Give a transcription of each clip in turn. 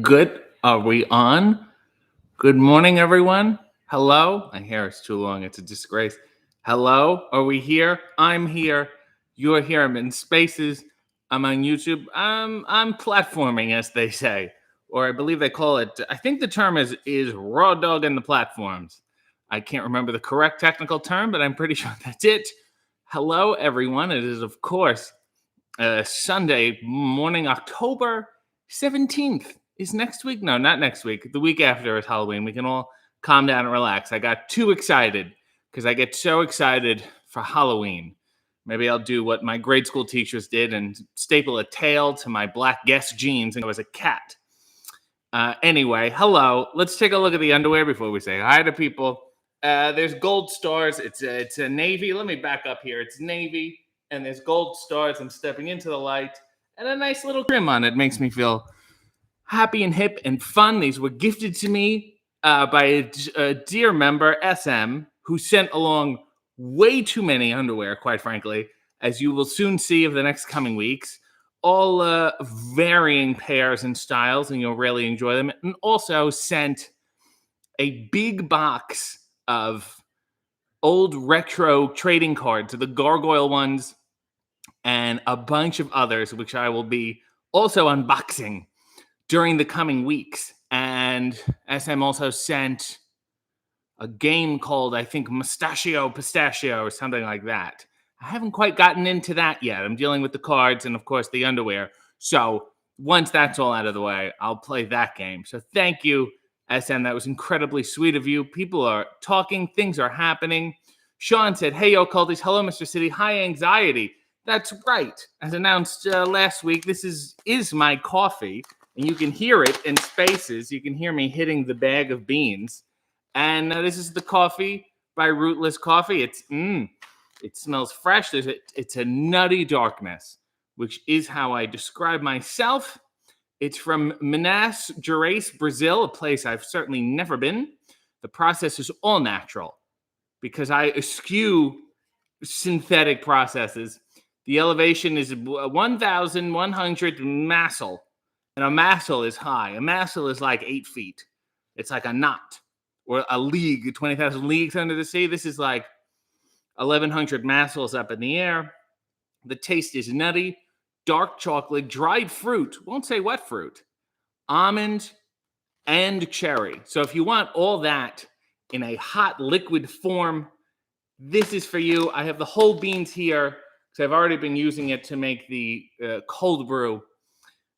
Good. Are we on? Good morning, everyone. Hello. My hair is too long. It's a disgrace. Hello. Are we here? I'm here. You're here. I'm in spaces. I'm on YouTube. I'm platforming, as they say, or I believe they call it. I think the term is raw dog in the platforms. I can't remember the correct technical term, but I'm pretty sure that's it. Hello, everyone. It is, of course, Sunday morning, October 17th. Is next week? No, not next week. The week after is Halloween. We can all calm down and relax. I got too excited because I get so excited for Halloween. Maybe I'll do what my grade school teachers did and staple a tail to my black Guess jeans and go as a cat. Anyway, hello. Let's take a look at the underwear before we say hi to people. There's gold stars. It's a navy. Let me back up here. It's navy, and there's gold stars. I'm stepping into the light, and a nice little trim on it makes me feel happy and hip and fun. These were gifted to me by a dear member, SM, who sent along way too many underwear, quite frankly, as you will soon see over the next coming weeks. All varying pairs and styles, and you'll really enjoy them. And also sent a big box of old retro trading cards, the gargoyle ones, and a bunch of others, which I will be also unboxing during the coming weeks. And SM also sent a game called, I think, Mustachio Pistachio or something like that. I haven't quite gotten into that yet. I'm dealing with the cards and, of course, the underwear. So once that's all out of the way, I'll play that game. So thank you, SM. That was incredibly sweet of you. People are talking. Things are happening. Sean said, hey, yo, culties. Hello, Mr. City. High anxiety. That's right. As announced last week, this is my coffee. And you can hear it in spaces. You can hear me hitting the bag of beans. And this is the coffee by Rootless Coffee. It smells fresh. It's a nutty darkness, which is how I describe myself. It's from Minas Gerais, Brazil, a place I've certainly never been. The process is all natural because I eschew synthetic processes. The elevation is 1,100 masel. And a masel is high. A masel is like 8 feet. It's like a knot or a league, 20,000 leagues under the sea. This is like 1,100 masels up in the air. The taste is nutty, dark chocolate, dried fruit. Won't say what fruit. Almond and cherry. So if you want all that in a hot liquid form, this is for you. I have the whole beans here because I've already been using it to make the cold brew.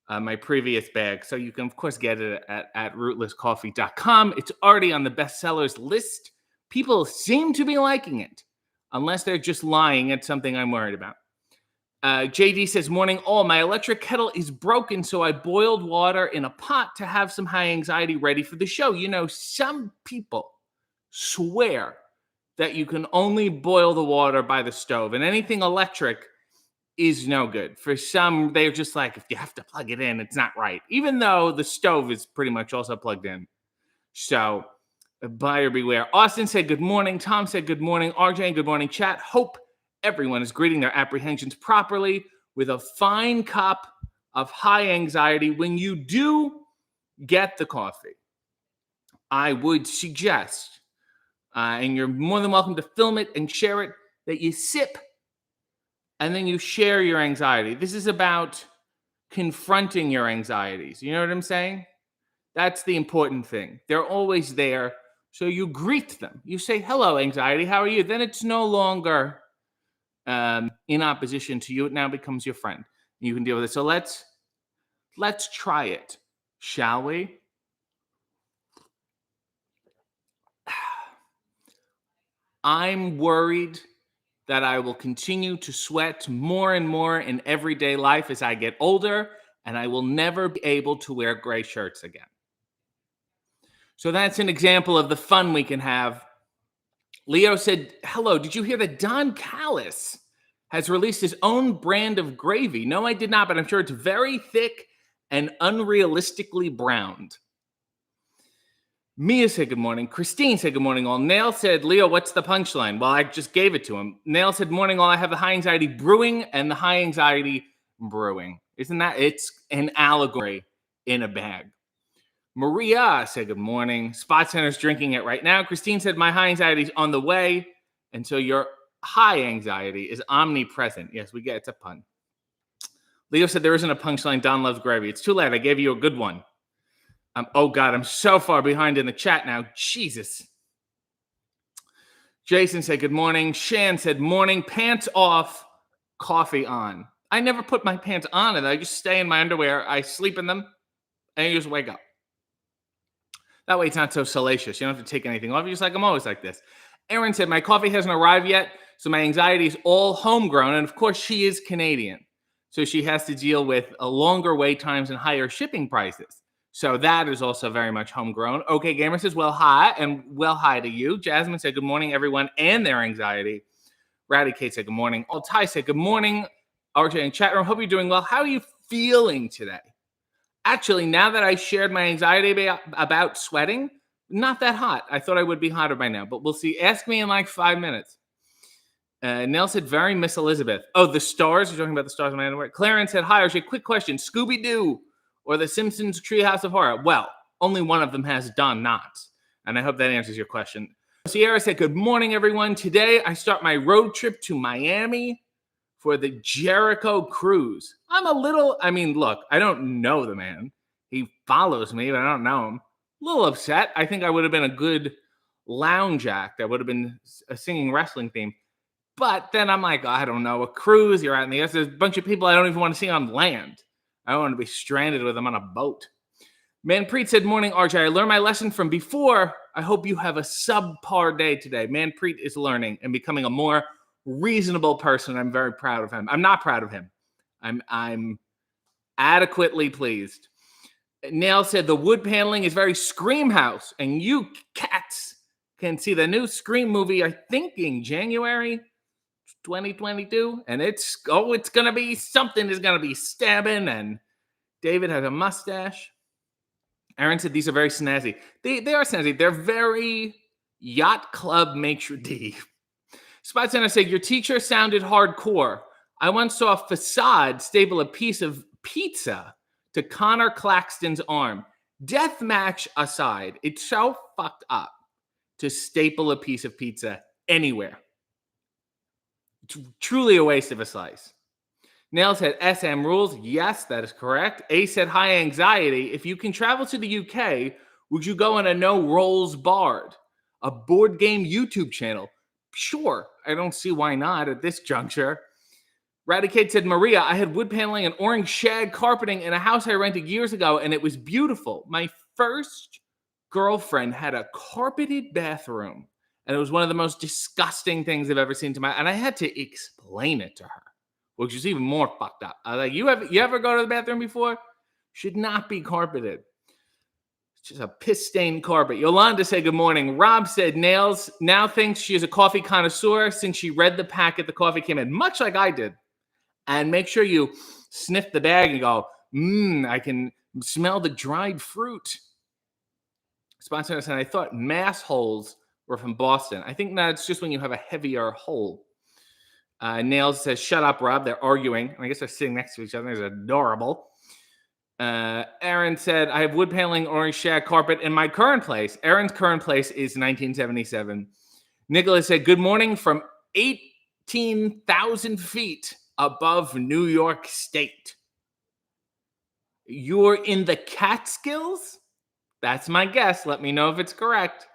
My previous bag. So you can, of course, get it at rootlesscoffee.com. It's already on the bestsellers list. People seem to be liking it, unless they're just lying. It's something I'm worried about. JD says, morning all. My electric kettle is broken, so I boiled water in a pot to have some high anxiety ready for the show. You know, some people swear that you can only boil the water by the stove, and anything electric is no good. For some, they're just like, if you have to plug it in, it's not right. Even though the stove is pretty much also plugged in. So, buyer beware. Austin said good morning. Tom said good morning. RJ, good morning, chat. Hope everyone is greeting their apprehensions properly with a fine cup of high anxiety. When you do get the coffee, I would suggest, and you're more than welcome to film it and share it, that you sip and then you share your anxiety. This is about confronting your anxieties. You know what I'm saying? That's the important thing. They're always there. So you greet them. You say, hello, anxiety. How are you? Then it's no longer in opposition to you. It now becomes your friend. You can deal with it. So let's try it, shall we? I'm worried that I will continue to sweat more and more in everyday life as I get older, and I will never be able to wear gray shirts again. So that's an example of the fun we can have. Leo said, hello, did you hear that Don Callis has released his own brand of gravy? No, I did not, but I'm sure it's very thick and unrealistically browned. Mia said good morning. Christine said good morning all. Nail said, Leo, what's the punchline? Well, I just gave it to him. Nail said, morning all. I have the high anxiety brewing and the high anxiety brewing. Isn't that? It's an allegory in a bag. Maria said, good morning. Spot Center's drinking it right now. Christine said, my high anxiety is on the way. And so your high anxiety is omnipresent. Yes, we get it's a pun. Leo said, there isn't a punchline. Don loves gravy. It's too late. I gave you a good one. Oh, God, I'm so far behind in the chat now. Jesus. Jason said, good morning. Shan said, morning. Pants off, coffee on. I never put my pants on, and I just stay in my underwear. I sleep in them, and you just wake up. That way it's not so salacious. You don't have to take anything off. You're just like, I'm always like this. Aaron said, my coffee hasn't arrived yet, so my anxiety is all homegrown. And of course, she is Canadian. So she has to deal with longer wait times and higher shipping prices. So that is also very much homegrown. Okay, Gamer says, well, hi, and well, hi to you. Jasmine said, good morning, everyone, and their anxiety. Rowdy Kate said, good morning. Altai said, good morning. RJ in chat room, hope you're doing well. How are you feeling today? Actually, now that I shared my anxiety about sweating, not that hot. I thought I would be hotter by now, but we'll see. Ask me in like 5 minutes. Nell said, very Miss Elizabeth. Oh, the stars? You're talking about the stars in my underwear? Clarence said, hi, RJ, quick question. Scooby-Doo or The Simpsons Treehouse of Horror? Well, only one of them has Don Knotts, and I hope that answers your question. Sierra said, good morning, everyone. Today, I start my road trip to Miami for the Jericho cruise. Look, I don't know the man. He follows me, but I don't know him. A little upset. I think I would have been a good lounge act. I would have been a singing wrestling theme. But then I'm like, I don't know, a cruise, you're out in the ocean. There's a bunch of people I don't even want to see on land. I don't want to be stranded with them on a boat. Manpreet said, morning, RJ. I learned my lesson from before. I hope you have a subpar day today. Manpreet is learning and becoming a more reasonable person. I'm very proud of him. I'm not proud of him. I'm adequately pleased. Nail said the wood paneling is very Scream House, and you cats can see the new Scream movie, I think in January 2022, and it's gonna be something. Is gonna be stabbing, and David has a mustache. Aaron said these are very snazzy. They are snazzy. They're very yacht club maitre d'. Spot Center said, your teacher sounded hardcore. I once saw Facade staple a piece of pizza to Connor Claxton's arm. Death match aside, it's so fucked up to staple a piece of pizza anywhere. It's truly a waste of a slice. Nail said, SM rules. Yes, that is correct. A said, high anxiety. If you can travel to the UK, would you go on a no rolls barred, a board game YouTube channel? Sure. I don't see why not at this juncture. Radicate said, Maria, I had wood paneling and orange shag carpeting in a house I rented years ago, and it was beautiful. My first girlfriend had a carpeted bathroom, and it was one of the most disgusting things I've ever seen and I had to explain it to her, which is even more fucked up. I was like, you ever go to the bathroom before? Should not be carpeted. It's just a piss-stained carpet. Yolanda said, good morning. Rob said, Nails now thinks she is a coffee connoisseur since she read the packet the coffee came in, much like I did. And make sure you sniff the bag and go, I can smell the dried fruit. Sponsor said, I thought mass holes were from Boston. I think that's just when you have a heavier hole. Nails says, shut up, Rob. They're arguing. I guess they're sitting next to each other. It's adorable. Aaron said, I have wood paneling, orange shag carpet in my current place. Aaron's current place is 1977. Nicholas said, good morning from 18,000 feet above New York State. You're in the Catskills? That's my guess. Let me know if it's correct.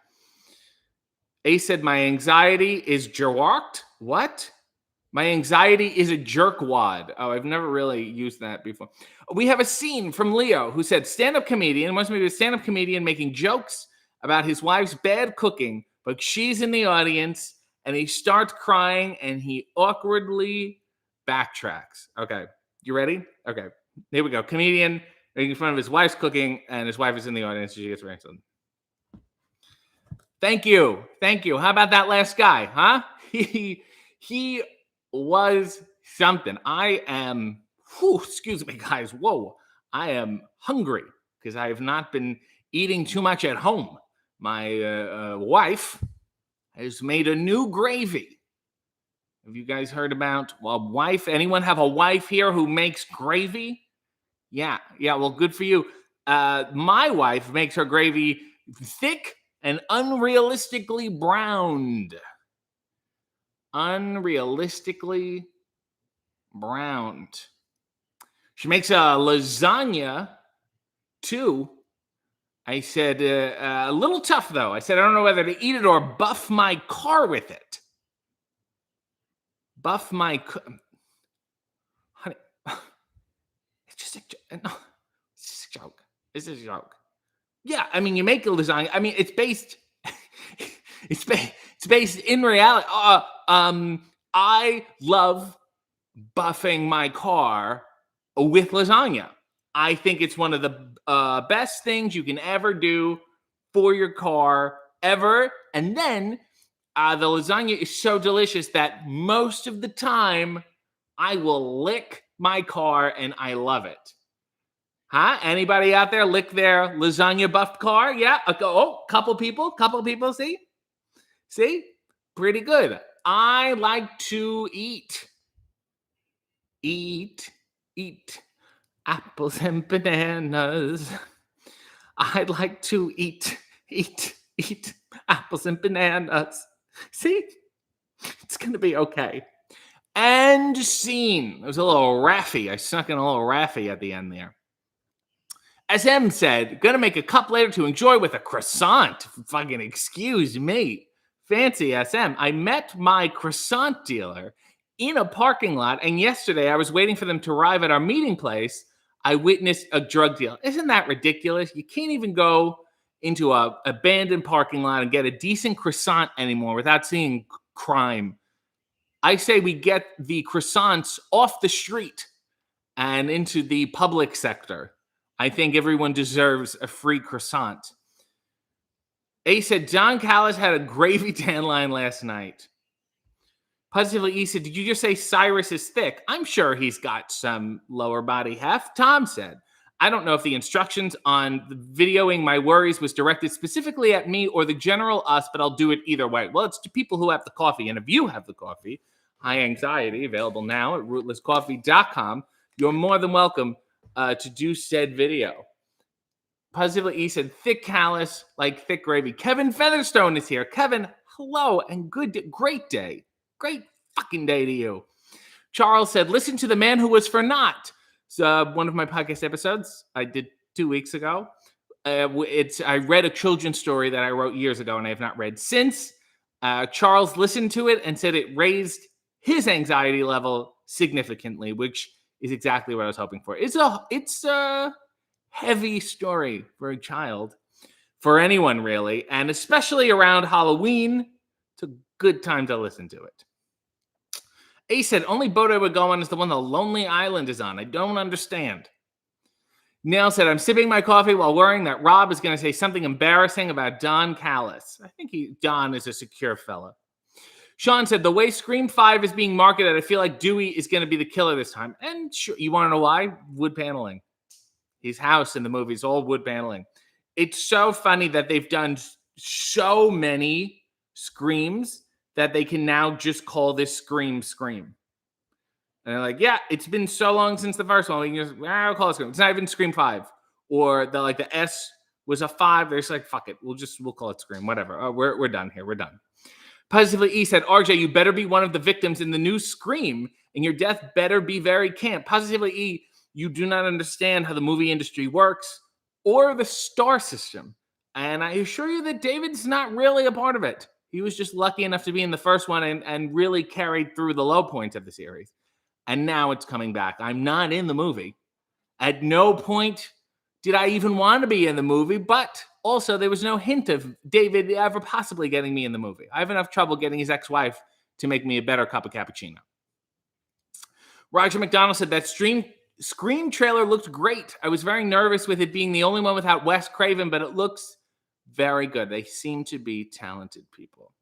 A said, my anxiety is jerked. What? My anxiety is a jerkwad. Oh, I've never really used that before. We have a scene from Leo who said, stand-up comedian wants me to be a stand-up comedian making jokes about his wife's bad cooking, but she's in the audience, and he starts crying, and he awkwardly backtracks. Okay, you ready? Okay, here we go. Comedian making fun of his wife's cooking, and his wife is in the audience, and she gets ransomed. Thank you. How about that last guy, huh? He was something. I am, excuse me, guys. Whoa. I am hungry because I have not been eating too much at home. My wife has made a new gravy. Have you guys heard about a wife? Anyone have a wife here who makes gravy? Yeah, yeah. Well, good for you. My wife makes her gravy thick and unrealistically browned. Unrealistically browned. She makes a lasagna too. I said, a little tough though. I said, I don't know whether to eat it or buff my car with it. Buff my, honey, it's just a joke. No, it's just a joke. It's just a joke. Yeah, I mean, you make a lasagna. I mean, it's based, it's based in reality. I love buffing my car with lasagna. I think it's one of the best things you can ever do for your car ever. And then the lasagna is so delicious that most of the time I will lick my car and I love it. Huh? Anybody out there lick their lasagna buffed car? Yeah. Couple people. See, pretty good. I like to eat apples and bananas. I like to eat apples and bananas. See, it's gonna be okay. And scene. It was a little raffy. I snuck in a little raffy at the end there. SM said, gonna make a cup later to enjoy with a croissant. Fucking excuse me. Fancy SM. I met my croissant dealer in a parking lot, and yesterday I was waiting for them to arrive at our meeting place. I witnessed a drug deal. Isn't that ridiculous? You can't even go into a abandoned parking lot and get a decent croissant anymore without seeing crime. I say we get the croissants off the street and into the public sector. I think everyone deserves a free croissant. A said, John Callis had a gravy tan line last night. Positively E said, did you just say Cyrus is thick? I'm sure he's got some lower body heft. Tom said, I don't know if the instructions on videoing my worries was directed specifically at me or the general us, but I'll do it either way. Well, it's to people who have the coffee. And if you have the coffee, High Anxiety, available now at rootlesscoffee.com, you're more than welcome to do said video. Positively E said, thick callus like thick gravy. Kevin Featherstone is here. Kevin, hello and great day. Great fucking day to you. Charles said, listen to the man who was for naught. So one of my podcast episodes I did 2 weeks ago. I read a children's story that I wrote years ago and I have not read since. Charles listened to it and said it raised his anxiety level significantly, which is exactly what I was hoping for. It's a heavy story for a child, for anyone really, and especially around Halloween. It's a good time to listen to it. A said, only boat I would go on is the one the Lonely Island is on. I don't understand. Nail said, I'm sipping my coffee while worrying that Rob is going to say something embarrassing about Don Callis. I think Don is a secure fella. Sean said, the way Scream 5 is being marketed, I feel like Dewey is going to be the killer this time. And sure, you want to know why? Wood paneling. His house in the movie is all wood paneling. It's so funny that they've done so many Screams that they can now just call this Scream. And they're like, yeah, it's been so long since the first one. We can just, I'll call it Scream. It's not even Scream 5. Or the S was a 5. They're just like, fuck it. We'll call it Scream. Whatever. We're done here. We're done. Positively E said, RJ, you better be one of the victims in the new Scream, and your death better be very camp. Positively E, you do not understand how the movie industry works or the star system. And I assure you that David's not really a part of it. He was just lucky enough to be in the first one and really carried through the low points of the series. And now it's coming back. I'm not in the movie. At no point did I even want to be in the movie, but also there was no hint of David ever possibly getting me in the movie. I have enough trouble getting his ex-wife to make me a better cup of cappuccino. Roger McDonald said that Scream trailer looked great. I was very nervous with it being the only one without Wes Craven, but it looks very good. They seem to be talented people.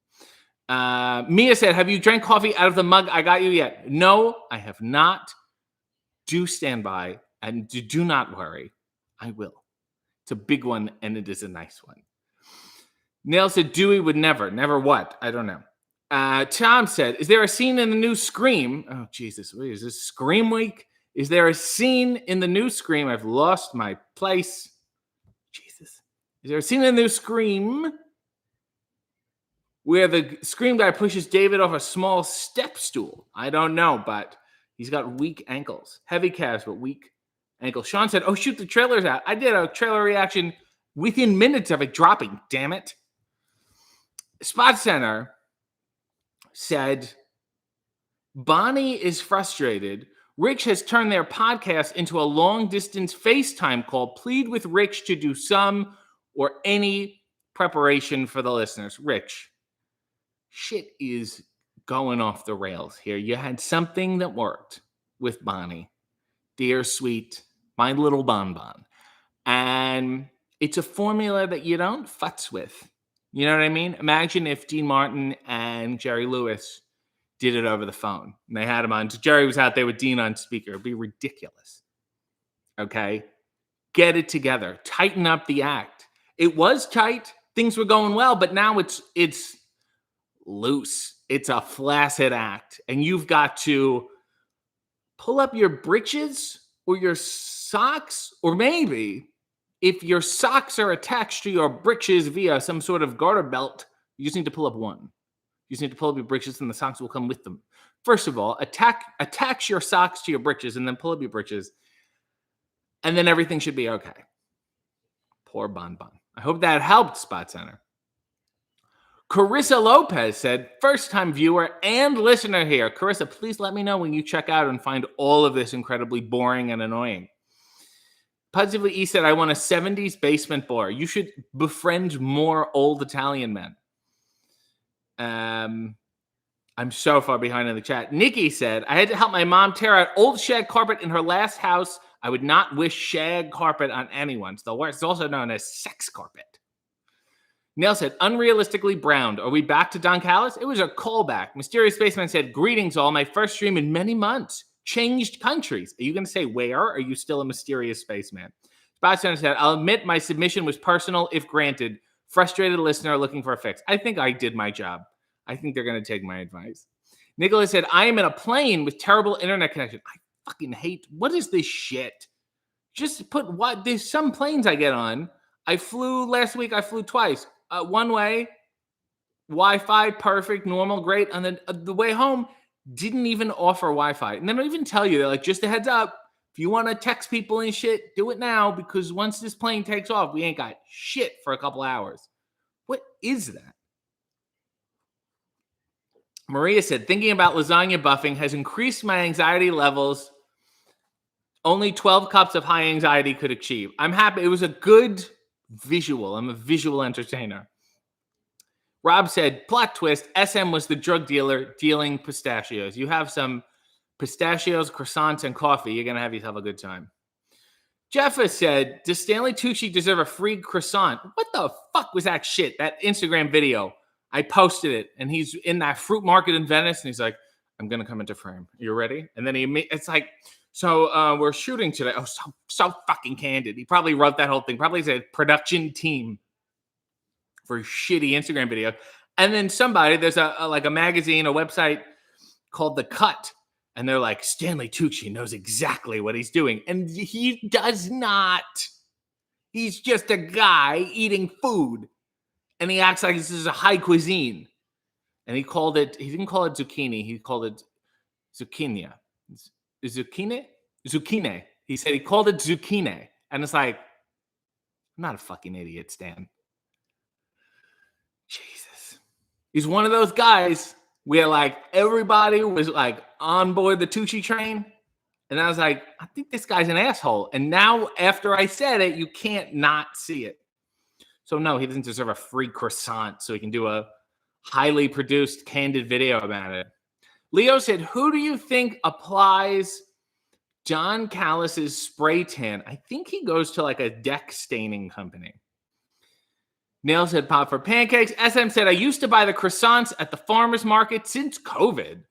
Mia said, have you drank coffee out of the mug I got you yet? No, I have not. Do stand by and do not worry. I will. It's a big one and it is a nice one. Neil said, Dewey would never. Never what? I don't know. Tom said, is there a scene in the new Scream? Oh, Jesus. What is this? Scream Week? Is there a scene in the new Scream? I've lost my place. Jesus. Is there a scene in the new Scream where the Scream guy pushes David off a small step stool? I don't know, but he's got weak ankles. Heavy calves, but weak ankles. Sean said, oh, shoot, the trailer's out. I did a trailer reaction within minutes of it dropping. Damn it. Spot Center said, Bonnie is frustrated. Rich has turned their podcast into a long-distance FaceTime call. Plead with Rich to do some or any preparation for the listeners. Rich, shit is going off the rails here. You had something that worked with Bonnie. Dear sweet, my little bonbon. And it's a formula that you don't futz with. You know what I mean? Imagine if Dean Martin and Jerry Lewis did it over the phone. And they had him on. Jerry was out there with Dean on speaker. It'd be ridiculous. Okay? Get it together. Tighten up the act. It was tight. Things were going well, but now it's loose. It's a flaccid act. And you've got to pull up your britches or your socks, or maybe if your socks are attached to your britches via some sort of garter belt, you just need to pull up one. You just need to pull up your britches and the socks will come with them. First of all, attach your socks to your britches and then pull up your britches. And then everything should be okay. Poor Bonbon. I hope that helped, Spot Center. Carissa Lopez said, first-time viewer and listener here. Carissa, please let me know when you check out and find all of this incredibly boring and annoying. Positively E said, I want a 70s basement bar. You should befriend more old Italian men. I'm so far behind in the chat. Nikki said, I had to help my mom tear out old shag carpet in her last house. I would not wish shag carpet on anyone. It's the worst. It's also known as sex carpet. Neil said, unrealistically browned. Are we back to Don Callis? It was a callback. Mysterious Spaceman said, greetings all. My first stream in many months. Changed countries. Are you going to say where? Or are you still a mysterious spaceman? Spot Center said, I'll admit my submission was personal if granted. Frustrated listener looking for a fix. I think I did my job. I think they're going to take my advice. Nicholas said, I am in a plane with terrible internet connection. I fucking hate, what is this shit? Just put what, there's some planes I get on. I flew last week, I flew twice. One way, Wi-Fi, perfect, normal, great. And then the way home, didn't even offer Wi-Fi. And they don't even tell you, they're like, just a heads up, if you want to text people and shit, do it now, because once this plane takes off, we ain't got shit for a couple hours. What is that? Maria said, thinking about lasagna buffing has increased my anxiety levels. Only 12 cups of high anxiety could achieve. I'm happy. It was a good visual. I'm a visual entertainer. Rob said, plot twist, SM was the drug dealer dealing pistachios. You have some pistachios, croissants, and coffee. You're going to have yourself a good time. Jeffa said, does Stanley Tucci deserve a free croissant? What the fuck was that shit? That Instagram video. I posted it, and he's in that fruit market in Venice, and he's like, I'm going to come into frame. You ready? And then it's like, so we're shooting today. Oh, so fucking candid. He probably wrote that whole thing. Probably said production team for shitty Instagram video. And then there's a magazine, a website called The Cut. And they're like, Stanley Tucci knows exactly what he's doing. And he does not. He's just a guy eating food. And he acts like this is a high cuisine. And he didn't call it zucchini. He called it zucchini. Zucchini. He said he called it zucchini. And it's like, I'm not a fucking idiot, Stan. Jesus. He's one of those guys where like everybody was like on board the Tucci train. And I was like, I think this guy's an asshole. And now after I said it, you can't not see it. So no, he doesn't deserve a free croissant so he can do a highly produced, candid video about it. Leo said, who do you think applies John Callis's spray tan? I think he goes to like a deck staining company. Nail said, pop for pancakes. SM said, I used to buy the croissants at the farmer's market since COVID.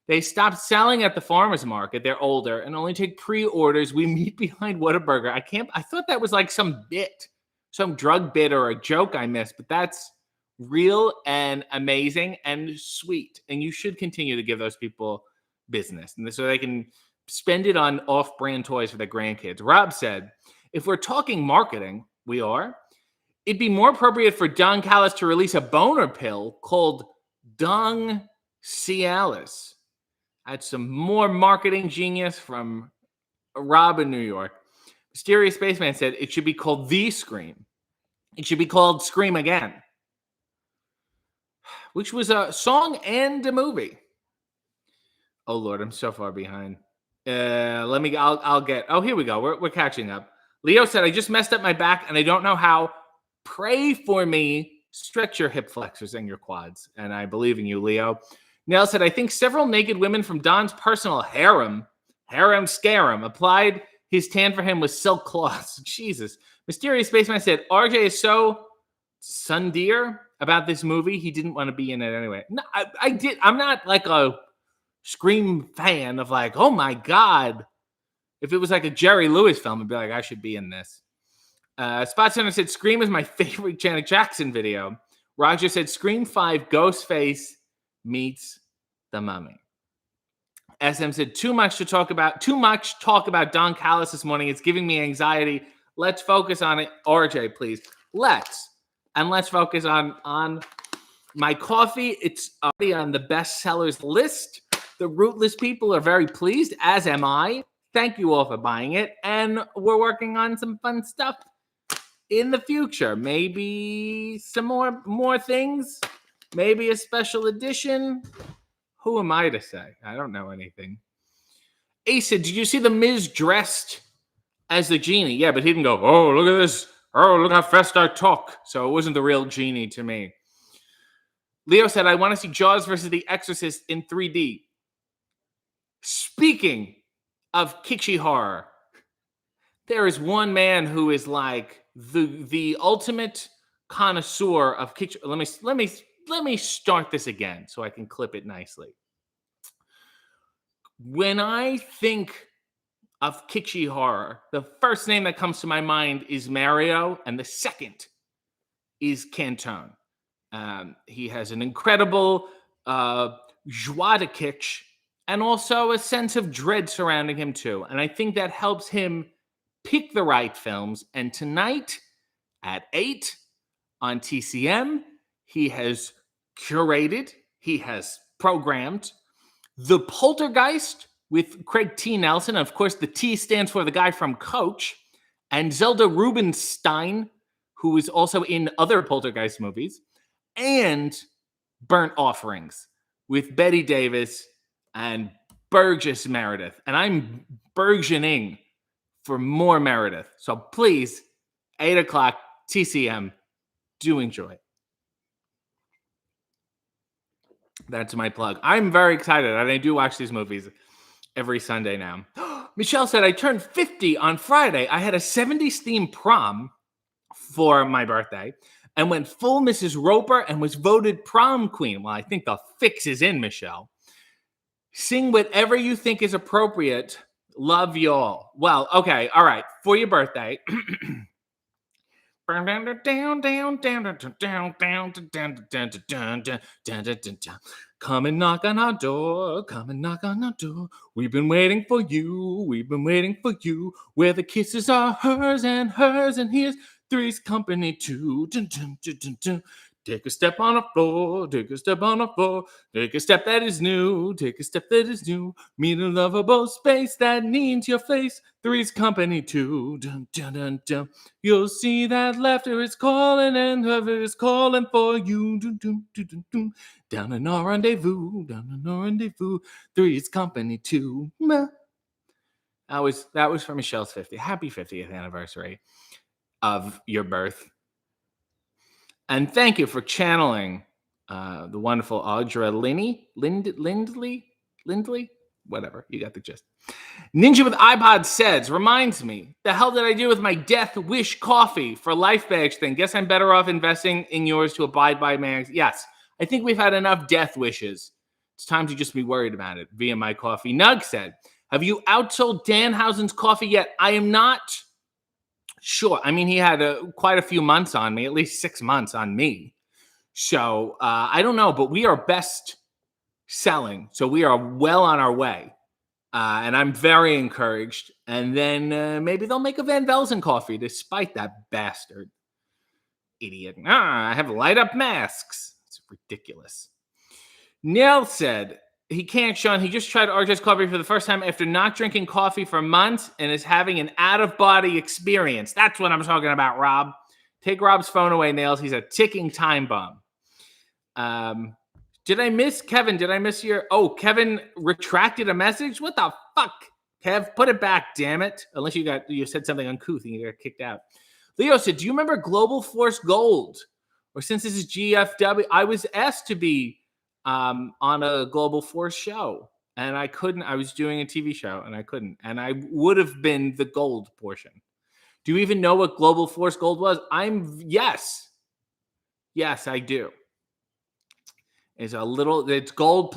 They stopped selling at the farmer's market. They're older and only take pre-orders. We meet behind Whataburger. I thought that was like some bit. Some drug bit or a joke I missed, but that's real and amazing and sweet. And you should continue to give those people business. And so they can spend it on off-brand toys for their grandkids. Rob said, if we're talking marketing, we are. It'd be more appropriate for Don Callis to release a boner pill called Dong Cialis. That's some more marketing genius from Rob in New York. Mysterious Spaceman said it should be called The Scream. It should be called Scream Again, which was a song and a movie. Oh Lord, I'm so far behind. I'll get. Oh, here we go. We're catching up. Leo said, I just messed up my back and I don't know how. Pray for me. Stretch your hip flexors and your quads. And I believe in you, Leo. Nell said, I think several naked women from Don's personal harem scarum, applied his tan for him with silk cloths. Jesus. Mysterious Spaceman said, RJ is so sundear about this movie, he didn't want to be in it anyway. No, I did. I'm not like a Scream fan of like, oh my God. If it was like a Jerry Lewis film, I'd be like, I should be in this. Spot Center said, Scream is my favorite Janet Jackson video. Roger said, Scream 5, Ghostface meets the Mummy. SM said, too much talk about Don Callis this morning. It's giving me anxiety. Let's focus on it. RJ, please. Let's focus on my coffee. It's already on the bestsellers list. The Rootless people are very pleased, as am I. Thank you all for buying it. And we're working on some fun stuff in the future. Maybe some more things. Maybe a special edition. Who am I to say? I don't know anything. Ace said, did you see the Miz dressed as the genie? Yeah, but he didn't go, oh, look at this. Oh, look how fast I talk. So it wasn't the real genie to me. Leo said, I want to see Jaws versus The Exorcist in 3D. Speaking of kitschy horror, there is one man who is like the ultimate connoisseur of kitsch. Let me start this again so I can clip it nicely. When I think of kitschy horror, the first name that comes to my mind is Mario, and the second is Cantone. He has an incredible joie de kitsch and also a sense of dread surrounding him too. And I think that helps him pick the right films. And tonight at 8 on TCM, he has curated, he has programmed The Poltergeist with Craig T. Nelson. Of course, the T stands for the guy from Coach. And Zelda Rubinstein, who is also in other Poltergeist movies. And Burnt Offerings with Betty Davis and Burgess Meredith. And I'm burgeoning for more Meredith. So please, 8 o'clock, TCM, do enjoy. That's my plug. I'm very excited, and I do watch these movies every Sunday now. Michelle said, I turned 50 on Friday. I had a 70s themed prom for my birthday and went full Mrs. Roper and was voted prom queen. Well, I think the fix is in, Michelle. Sing whatever you think is appropriate. Love y'all. Well, okay. All right. For your birthday. Come and knock on our door. Come and knock on our door. We've been waiting for you. We've been waiting for you. Where the kisses are hers, and here's three's company too. Dun, dun, dun, dun, dun. Take a step on the floor, take a step on the floor, take a step that is new, take a step that is new. Meet a lovable space that needs your face. Three's company too. Dun, dun, dun, dun. You'll see that laughter is calling and whoever is calling for you. Dun, dun, dun, dun, dun. Down in our rendezvous, Three's company too. That was for Michelle's 50th. Happy 50th anniversary of your birth. And thank you for channeling the wonderful Audra Lindley, whatever. You got the gist. Ninja with iPod says, reminds me, the hell did I do with my death wish coffee for life badge thing? Guess I'm better off investing in yours to abide by my... Yes, I think we've had enough death wishes. It's time to just be worried about it via my coffee. Nug said, have you outsold Danhausen's coffee yet? I am not... Sure. I mean, he had quite a few months on me, at least 6 months on me. So I don't know, but we are best selling. So we are well on our way And I'm very encouraged. And then maybe they'll make a Van Velzen coffee despite that bastard. Idiot. I have light up masks. It's ridiculous. Neil said he can't, Sean. He just tried RJ's coffee for the first time after not drinking coffee for months and is having an out-of-body experience. That's what I'm talking about, Rob. Take Rob's phone away, Nails. He's a ticking time bomb. Did I miss Kevin? Did I miss your... Oh, Kevin retracted a message? What the fuck? Kev, put it back, damn it. Unless you said something uncouth and you got kicked out. Leo said, do you remember Global Force Gold? Or since this is GFW, I was asked to be on a Global Force show. And I couldn't. I was doing a TV show and I couldn't. And I would have been the gold portion. Do you even know what Global Force Gold was? Yes. Yes, I do. It's gold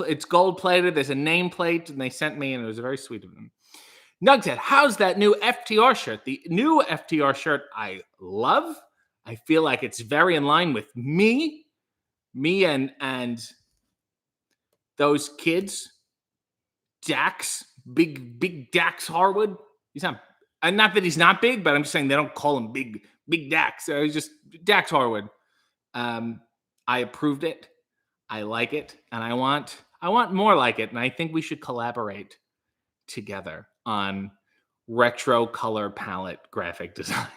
plated. There's a nameplate, and they sent me, and it was very sweet of them. Nug said, how's that new FTR shirt? The new FTR shirt I love. I feel like it's very in line with me and those kids. Dax, big Dax Harwood. He's not, and not that he's not big, but I'm just saying they don't call him big Dax. He's just Dax Harwood. I approved it. I like it, and I want more like it, and I think we should collaborate together on retro color palette graphic design.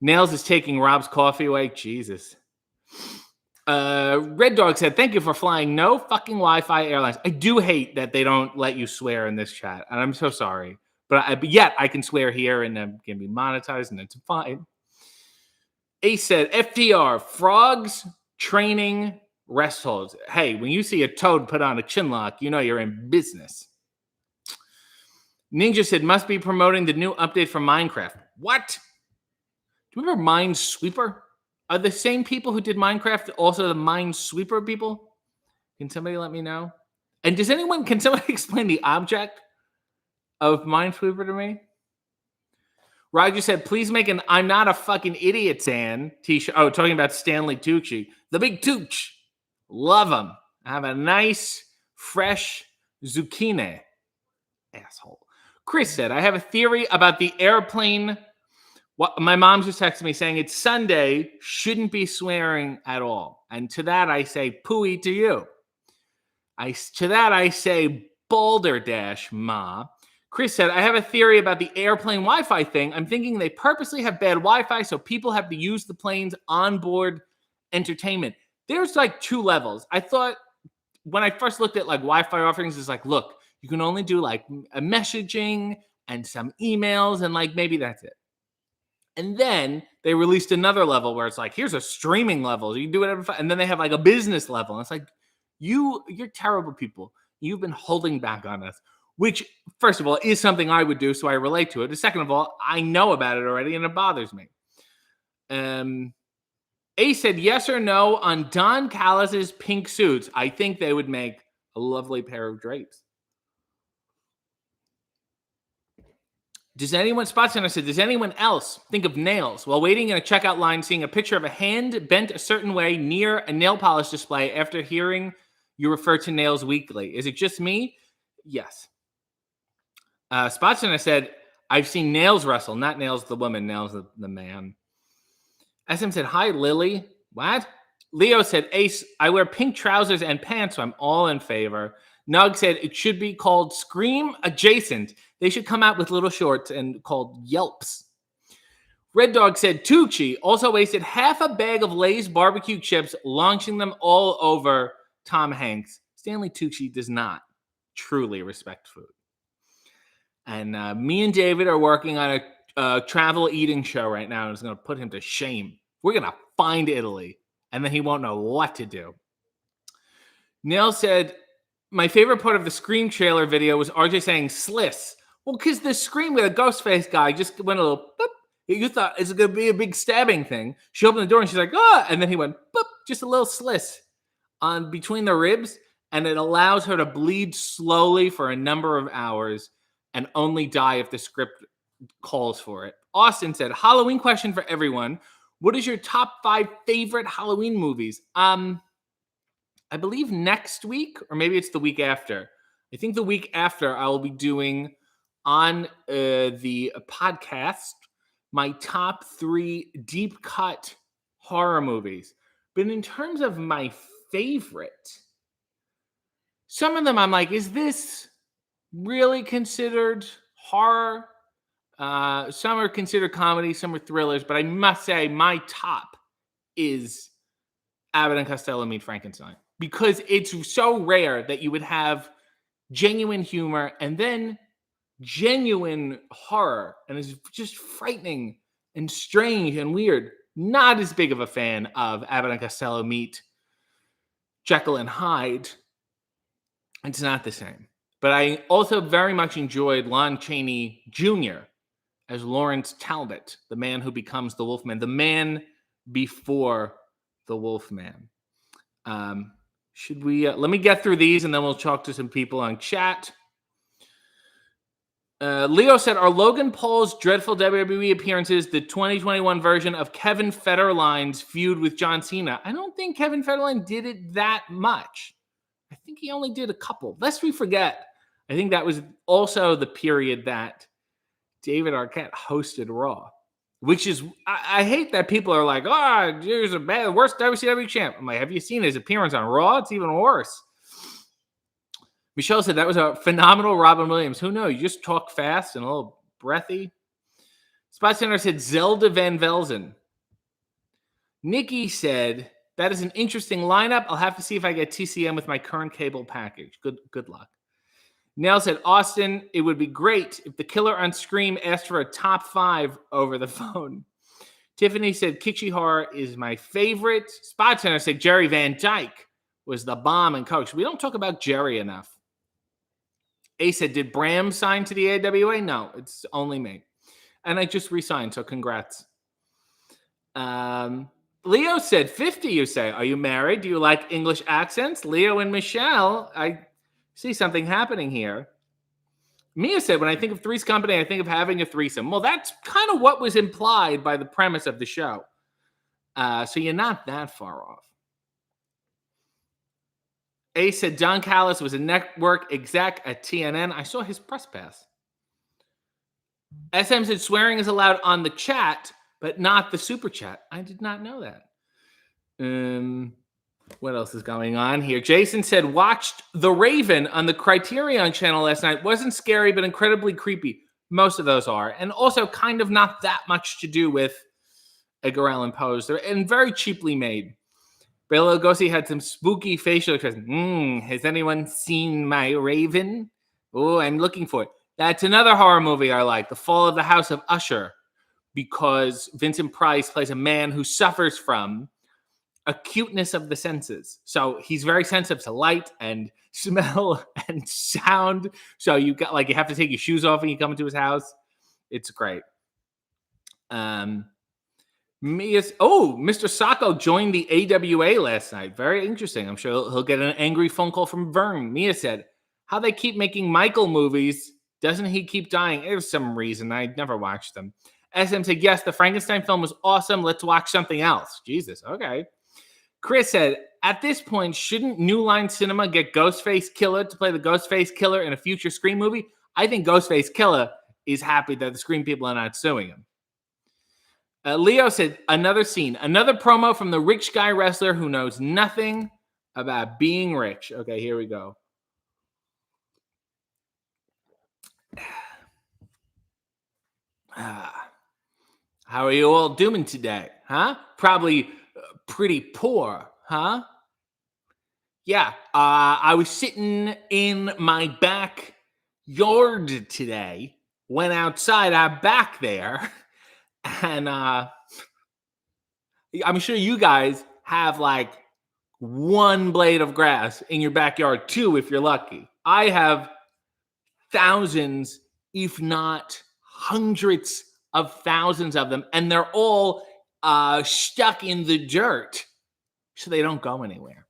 Nails is taking Rob's coffee away. Jesus. Red Dog said, thank you for flying no fucking Wi-Fi airlines. I do hate that they don't let you swear in this chat, and I'm so sorry. But yet I can swear here, and I'm going to be monetized, and it's fine. Ace said, FTR, frogs, training, rest holds. Hey, when you see a toad put on a chin lock, you know you're in business. Ninja said, must be promoting the new update for Minecraft. What? Do you remember Minesweeper? Are the same people who did Minecraft also the Minesweeper people? Can somebody let me know? And can somebody explain the object of Minesweeper to me? Roger said, please make an I'm not a fucking idiot San t-shirt. Oh, talking about Stanley Tucci. The big Tooch. Love them. Have a nice, fresh zucchini. Asshole. Chris said, I have a theory about the airplane. My mom just texted me saying it's Sunday, shouldn't be swearing at all. And to that I say, pooey to you. To that I say, balderdash, ma. Chris said, I have a theory about the airplane Wi-Fi thing. I'm thinking they purposely have bad Wi-Fi so people have to use the plane's onboard entertainment. There's like two levels. I thought when I first looked at like Wi-Fi offerings, it's like, look, you can only do like a messaging and some emails and like maybe that's it. And then they released another level where it's like, here's a streaming level. You can do whatever. And then they have like a business level. And it's like, you're terrible people. You've been holding back on us, which first of all is something I would do. So I relate to it. And second of all, I know about it already and it bothers me. A said yes or no on Don Callis's pink suits. I think they would make a lovely pair of drapes. Spot Center said, does anyone else think of nails while waiting in a checkout line, seeing a picture of a hand bent a certain way near a nail polish display after hearing you refer to nails weekly? Is it just me? Yes. Spot Center said, I've seen Nails wrestle, not Nails the woman, Nails the man. SM said, hi, Lily. What? Leo said, Ace, I wear pink trousers and pants, so I'm all in favor. Nug said, it should be called Scream Adjacent. They should come out with little shorts and called Yelps. Red Dog said, Tucci also wasted half a bag of Lay's barbecue chips, launching them all over Tom Hanks. Stanley Tucci does not truly respect food. And me and David are working on a travel eating show right now, and it's going to put him to shame. We're going to find Italy, and then he won't know what to do. Neil said, my favorite part of the Scream trailer video was RJ saying Sliss. Well, because the Scream with a ghost face guy just went a little boop. You thought it's going to be a big stabbing thing. She opened the door and she's like, ah, and then he went boop, just a little sliss on between the ribs, and it allows her to bleed slowly for a number of hours and only die if the script calls for it. Austin said, Halloween question for everyone. What is your top 5 favorite Halloween movies? I believe next week, or maybe it's the week after, I think the week after I will be doing on the podcast my top 3 deep cut horror movies. But in terms of my favorite, some of them I'm like, is this really considered horror? Some are considered comedy, some are thrillers, but I must say my top is Abbott and Costello Meet Frankenstein, because it's so rare that you would have genuine humor and then genuine horror, and it's just frightening and strange and weird. Not as big of a fan of Abbott and Costello Meet Jekyll and Hyde. It's not the same. But I also very much enjoyed Lon Chaney Jr. as Lawrence Talbot, the man who becomes the Wolfman, the man before the Wolfman. Should we let me get through these and then we'll talk to some people on chat. Leo said, are Logan Paul's dreadful WWE appearances the 2021 version of Kevin Federline's feud with John Cena? I don't think Kevin Federline did it that much. I think he only did a couple. Lest we forget, I think that was also the period that David Arquette hosted Raw, which is, I hate that people are like, oh, here's worst WCW champ. I'm like, have you seen his appearance on Raw? It's even worse. Michelle said that was a phenomenal Robin Williams. Who knows? You just talk fast and a little breathy. Spot Center said Zelda Van Velzen. Nikki said, that is an interesting lineup. I'll have to see if I get TCM with my current cable package. Good luck. Nell said, Austin, it would be great if the killer on Scream asked for a top 5 over the phone. Tiffany said, Kitschy Horror is my favorite. Spot Center said, Jerry Van Dyke was the bomb and coach. We don't talk about Jerry enough. A said, did Bram sign to the AWA? No, it's only me. And I just re-signed, so congrats. Leo said, 50, you say. Are you married? Do you like English accents? Leo and Michelle, I see something happening here. Mia said, when I think of Three's Company, I think of having a threesome. Well, that's kind of what was implied by the premise of the show. So you're not that far off. A said, John Callis was a network exec at TNN. I saw his press pass. SM said, swearing is allowed on the chat, but not the super chat. I did not know that. What else is going on here? Jason said, watched The Raven on the Criterion channel last night. Wasn't scary, but incredibly creepy. Most of those are. And also kind of not that much to do with Edgar Allan Poe's. And very cheaply made. Bela Lugosi had some spooky facial expressions. Has anyone seen my Raven? Oh, I'm looking for it. That's another horror movie I like, The Fall of the House of Usher, because Vincent Price plays a man who suffers from acuteness of the senses. So he's very sensitive to light and smell and sound. So you have to take your shoes off when you come into his house. It's great. Mr. Sacco joined the AWA last night. Very interesting. I'm sure he'll get an angry phone call from Vern. Mia said, how they keep making Michael movies. Doesn't he keep dying? There's some reason. I never watched them. SM said, yes, the Frankenstein film was awesome. Let's watch something else. Jesus. Okay. Chris said, at this point, shouldn't New Line Cinema get Ghostface Killer to play the Ghostface Killer in a future Scream movie? I think Ghostface Killer is happy that the Scream people are not suing him. Leo said, another scene, another promo from the rich guy wrestler who knows nothing about being rich. Okay, here we go. How are you all doing today? Huh? Probably pretty poor, huh? Yeah, I was sitting in my backyard today, went outside out back there, and I'm sure you guys have like one blade of grass in your backyard, 2 if you're lucky. I have thousands, if not hundreds of thousands of them, and they're all stuck in the dirt, so they don't go anywhere.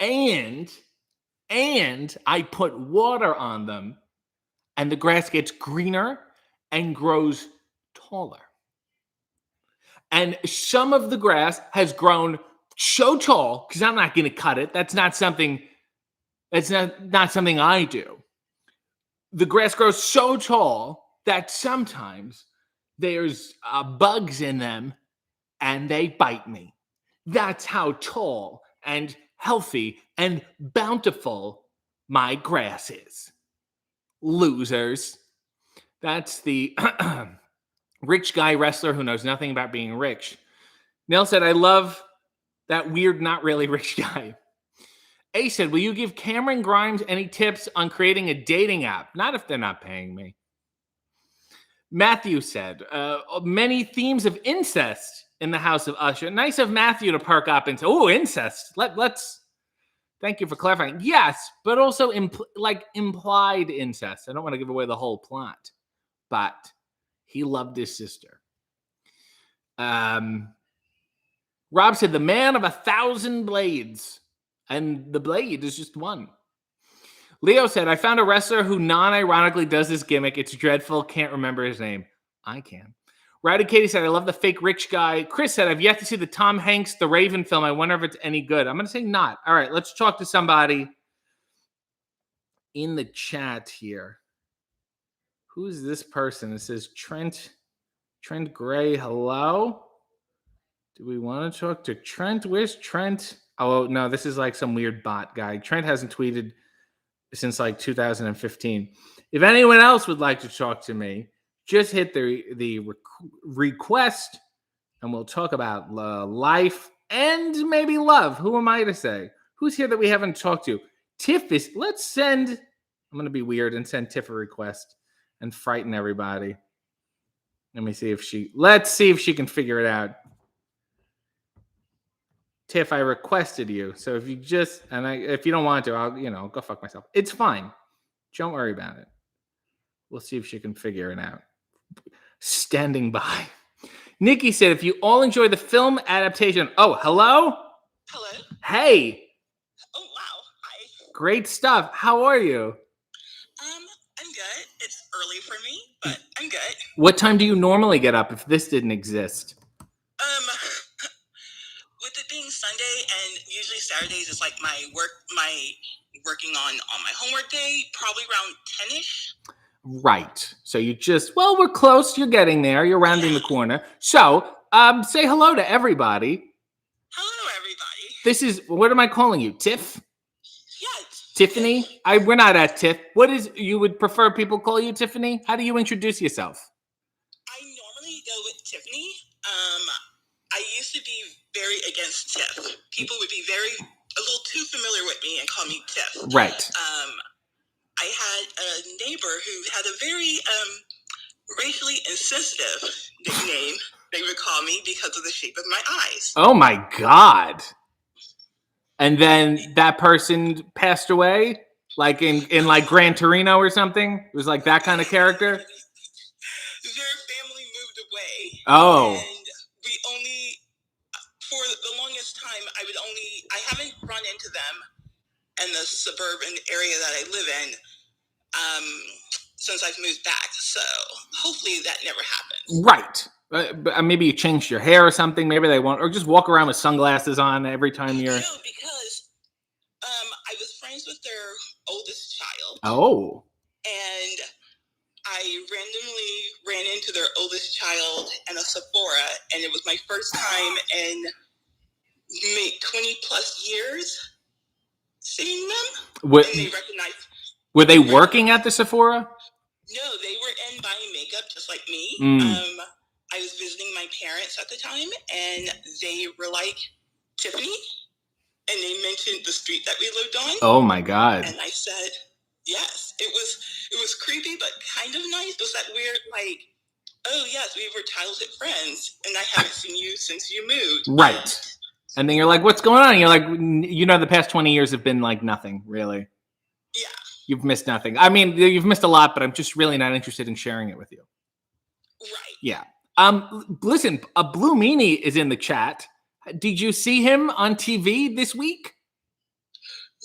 And I put water on them, and the grass gets greener and grows taller. And some of the grass has grown so tall, because I'm not going to cut it. That's It's not something I do. The grass grows so tall that sometimes there's bugs in them and they bite me. That's how tall and healthy and bountiful my grass is. Losers. That's the rich guy wrestler who knows nothing about being rich. Neil said, I love that weird, not really rich guy. A said, will you give Cameron Grimes any tips on creating a dating app? Not if they're not paying me. Matthew said, many themes of incest in the house of Usher. Nice of Matthew to perk up and say, oh, incest. Let's, thank you for clarifying. Yes, but also implied incest. I don't want to give away the whole plot, but he loved his sister. Rob said, the man of 1,000 blades. And the blade is just one. Leo said, I found a wrestler who non-ironically does this gimmick. It's dreadful. Can't remember his name. I can. Rowdy Katie said, I love the fake rich guy. Chris said, I've yet to see the Tom Hanks, The Raven film. I wonder if it's any good. I'm going to say not. All right, let's talk to somebody in the chat here. Who's this person? It says Trent Gray. Hello? Do we want to talk to Trent? Where's Trent? Oh, no, this is like some weird bot guy. Trent hasn't tweeted since like 2015. If anyone else would like to talk to me, just hit the request and we'll talk about life and maybe love. Who am I to say? Who's here that we haven't talked to? Tiff is, let's send, I'm going to be weird and send Tiff a request and frighten everybody. Let's see if she can figure it out. Tiff, I requested you. So if you just, if you don't want to, I'll go fuck myself. It's fine. Don't worry about it. We'll see if she can figure it out. Standing by. Nikki said, if you all enjoy the film adaptation. Oh, hello? Hello. Hey. Oh, wow. Hi. Great stuff. How are you? I'm good. It's early for me, but I'm good. What time do you normally get up if this didn't exist? With it being Sunday and usually Saturdays is like my working on my homework day, probably around 10-ish. Right. So you we're close. You're getting there. You're rounding the corner. So say hello to everybody. Hello, everybody. This is, what am I calling you? Tiff? Yeah. Tiffany? We're not at Tiff. You would prefer people call you Tiffany? How do you introduce yourself? I normally go with Tiffany. I used to be very against Tiff. People would be a little too familiar with me and call me Tiff. Right. I had a neighbor who had a very racially insensitive nickname, they would call me, because of the shape of my eyes. Oh my God. And then that person passed away? Like in like Gran Torino or something? It was like that kind of character? Their family moved away. Oh. And we only, for the longest time, I haven't run into them in the suburban area that I live in since I've moved back. So hopefully that never happens. Right. But maybe you changed your hair or something. Maybe they won't, or just walk around with sunglasses on every time you're. No, because I was friends with their oldest child. Oh. And I randomly ran into their oldest child in a Sephora, and it was my first time in 20 plus years seeing them. And they recognized. Were they working at the Sephora? No, they were in buying makeup just like me. I was visiting my parents at the time, and they were like, Tiffany? And they mentioned the street that we lived on. Oh my God. And I said, yes. It was creepy, but kind of nice. It was that weird, like, oh yes, we were childhood friends, and I haven't seen you since you moved. Right. And then you're like, what's going on? And you're like, the past 20 years have been like nothing, really. Yeah. You've missed nothing. I mean, you've missed a lot, but I'm just really not interested in sharing it with you. Right. Yeah. Listen, a Blue Meanie is in the chat. Did you see him on TV this week?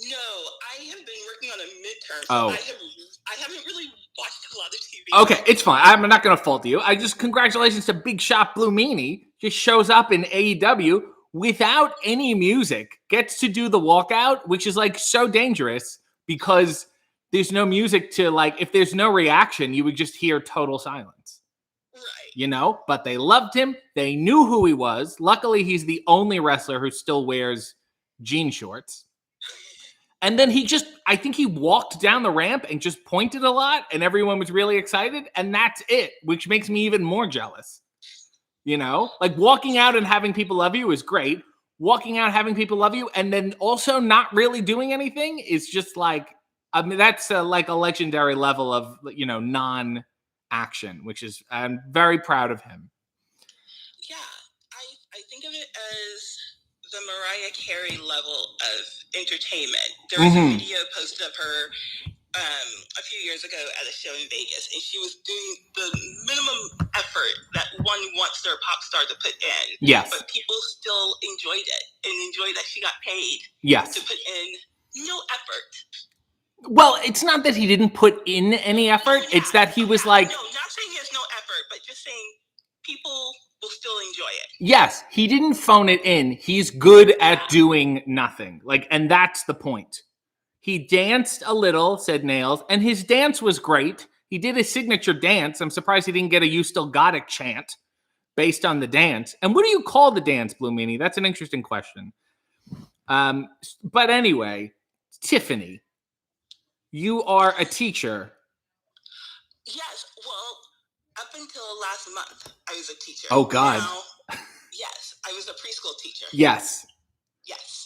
No, I have been working on a midterm, so Oh. I haven't really watched a lot of TV. Okay, it's fine. I'm not going to fault you. Congratulations to Big Shot Blue Meanie. Just shows up in AEW without any music. Gets to do the walkout, which is like so dangerous because there's no music to, like, if there's no reaction, you would just hear total silence. Right. But they loved him. They knew who he was. Luckily, he's the only wrestler who still wears jean shorts. And then I think he walked down the ramp and just pointed a lot, and everyone was really excited. And that's it, which makes me even more jealous. Like walking out and having people love you is great. Walking out, having people love you, and then also not really doing anything is just like, I mean, that's like a legendary level of, non-action, which is, I'm very proud of him. Yeah, I think of it as the Mariah Carey level of entertainment. There was a video posted of her a few years ago at a show in Vegas, and she was doing the minimum effort that one wants their pop star to put in. Yes. But people still enjoyed it and enjoyed that she got paid Yes. to put in no effort. Well, it's not that he didn't put in any effort. It's that he was like... No, not saying there's no effort, but just saying people will still enjoy it. Yes, he didn't phone it in. He's good at doing nothing. And that's the point. He danced a little, said Nails, and his dance was great. He did his signature dance. I'm surprised he didn't get a "You Still Got It" chant based on the dance. And what do you call the dance, Blue Meanie? That's an interesting question. But anyway, Tiffany, you are a teacher. Yes. Well, up until last month, I was a teacher. Oh, God. Now, yes, I was a preschool teacher. Yes. Yes.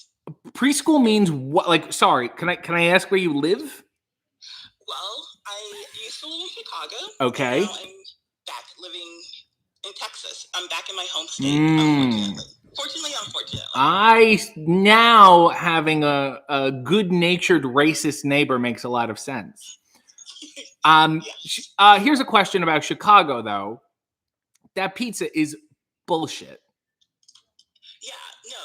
Preschool means what? Like, sorry, can I ask where you live? Well, I used to live in Chicago. Okay. And now I'm back living in Texas. I'm back in my home state, unfortunately. Unfortunately. Now having a good-natured racist neighbor makes a lot of sense. Yes. Here's a question about Chicago, though. That pizza is bullshit. Yeah, no,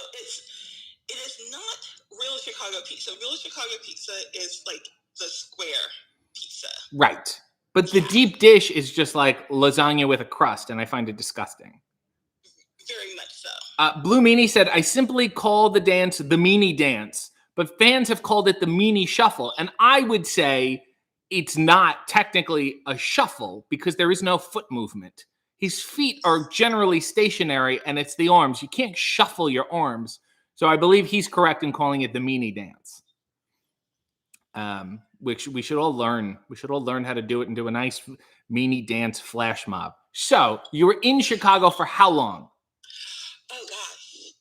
it is not real Chicago pizza. Real Chicago pizza is like the square pizza. Right. But the deep dish is just like lasagna with a crust, and I find it disgusting. Very much so. Blue Meanie said, I simply call the dance the Meanie dance, but fans have called it the Meanie shuffle. And I would say it's not technically a shuffle because there is no foot movement. His feet are generally stationary, and it's the arms. You can't shuffle your arms. So I believe he's correct in calling it the Meanie dance. Which we should all learn. We should all learn how to do it and do a nice Meanie dance flash mob. So you were in Chicago for how long? Oh, gosh.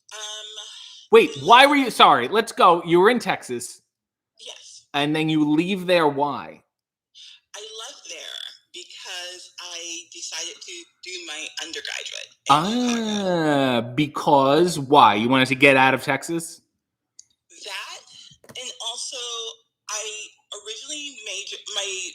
Wait, why were you... Sorry, let's go. You were in Texas. Yes. And then you leave there. Why? I left there because I decided to do my undergraduate. Because why? You wanted to get out of Texas? That, and also I originally my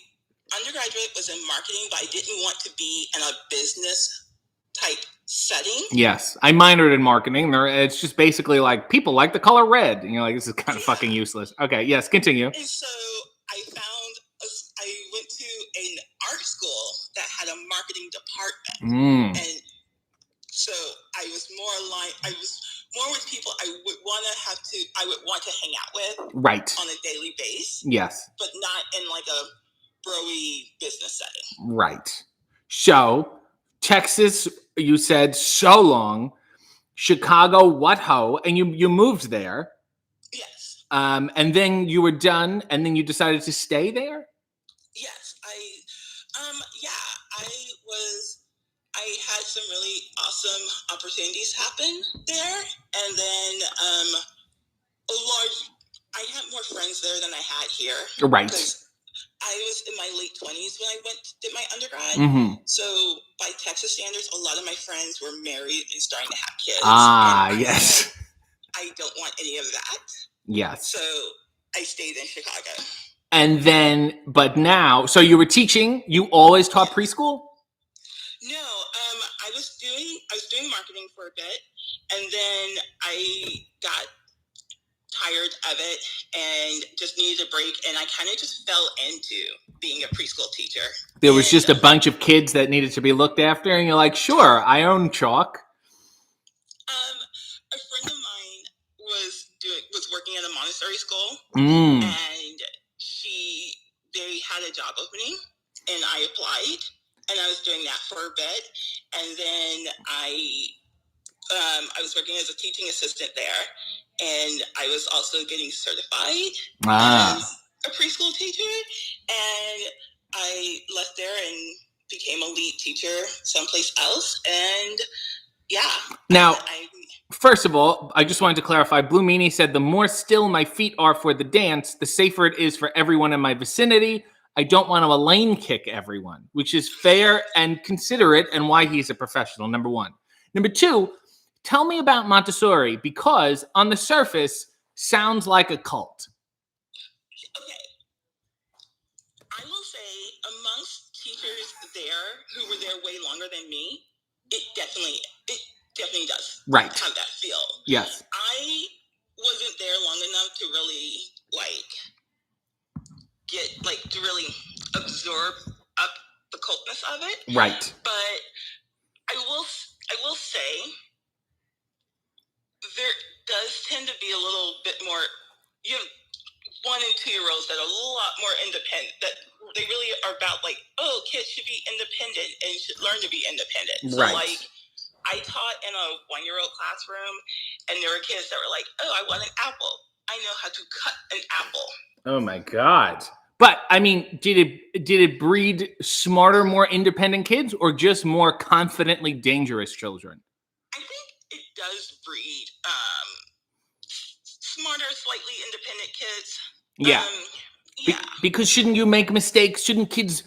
undergraduate was in marketing, but I didn't want to be in a business type setting. Yes, I minored in marketing. It's just basically like people like the color red, and you're like, this is kind of fucking useless. Okay, yes, continue. And so I went to an art school that had a marketing department, and so I was more aligned. I was more with people I would want to hang out with, right, on a daily basis. Yes, but not in like a broy business setting. Right. So Texas, you said so long. Chicago, what ho? And you moved there. Yes. And then you were done, and then you decided to stay there? Yes. I had some really awesome opportunities happen there. And then I had more friends there than I had here. Right. Because I was in my late 20s when I did my undergrad. So by Texas standards, a lot of my friends were married and starting to have kids. Yes. I don't want any of that. Yes. So I stayed in Chicago. And then, but now, so you were teaching, you always taught preschool? No, I was doing marketing for a bit, and then I got tired of it and just needed a break, and I kind of just fell into being a preschool teacher. There was just a bunch of kids that needed to be looked after, and you're like, sure, I own chalk. A friend of mine was working at a Montessori school, and they had a job opening, and I applied, and I was doing that for a bit, and then I was working as a teaching assistant there, and I was also getting certified as a preschool teacher, and I left there and became a lead teacher someplace else, and yeah. Now, first of all, I just wanted to clarify, Blue Meanie said, the more still my feet are for the dance, the safer it is for everyone in my vicinity. I don't want to lane kick everyone, which is fair and considerate, and why he's a professional, number one. Number two, tell me about Montessori, because on the surface, sounds like a cult. Okay. I will say, amongst teachers there who were there way longer than me, it definitely does have that feel. Yes. I wasn't there long enough to really to really absorb up the cultness of it. Right. But I will say there does tend to be a little bit more. You have 1 and 2 year olds that are a lot more independent. That they really are about kids should be independent and should learn to be independent. So I taught in a 1-year-old classroom, and there were kids that were like, "Oh, I want an apple. I know how to cut an apple." Oh my God. But I mean, did it breed smarter, more independent kids, or just more confidently dangerous children? I think it does breed smarter, slightly independent kids. Yeah. Because shouldn't you make mistakes? Shouldn't kids,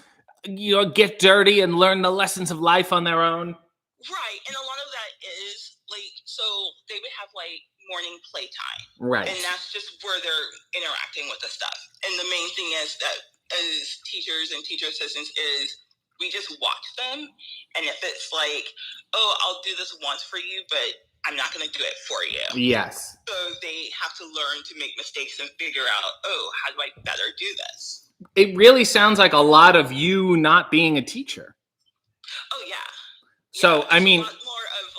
get dirty and learn the lessons of life on their own? Right, and a lot of that is so they would have morning playtime, right? And that's just where they're interacting with the stuff. And the main thing is that as teachers and teacher assistants is we just watch them, and if it's I'll do this once for you, but I'm not going to do it for you. Yes. So they have to learn to make mistakes and figure out, how do I better do this? It really sounds like a lot of you not being a teacher. Oh yeah. So I mean, a lot more of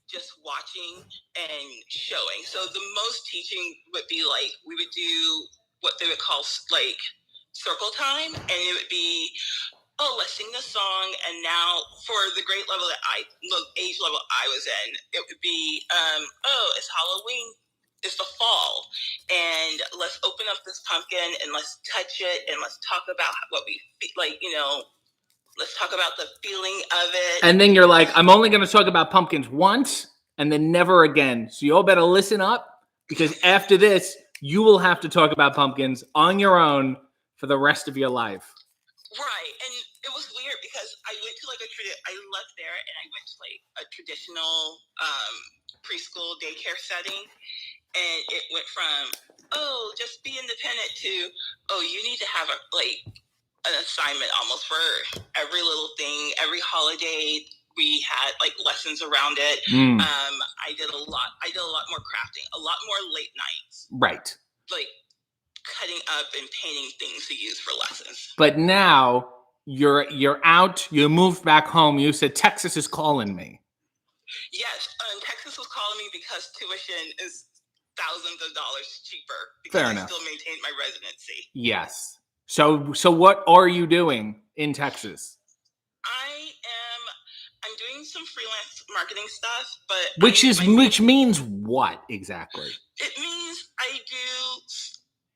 just watching and showing. So the most teaching would be we would do what they would call circle time, and it would be, let's sing this song. And now for the grade level age level I was in, it would be, it's Halloween, it's the fall, and let's open up this pumpkin and let's touch it and let's talk about what we let's talk about the feeling of it. And then you're like, I'm only going to talk about pumpkins once and then never again. So you all better listen up, because after this, you will have to talk about pumpkins on your own for the rest of your life. Right. And it was weird because I went to I left there and I went to a traditional preschool daycare setting. And it went from, just be independent to, you need to have an assignment almost for every little thing. Every holiday we had lessons around it. I did a lot more crafting, a lot more late nights. Right. Cutting up and painting things to use for lessons. But now you're out, you moved back home. You said Texas is calling me. Yes, Texas was calling me because tuition is thousands of dollars cheaper because Fair I enough. still maintained my residency. Yes. So what are you doing in Texas? I'm doing some freelance marketing stuff, but which means what exactly? It means I do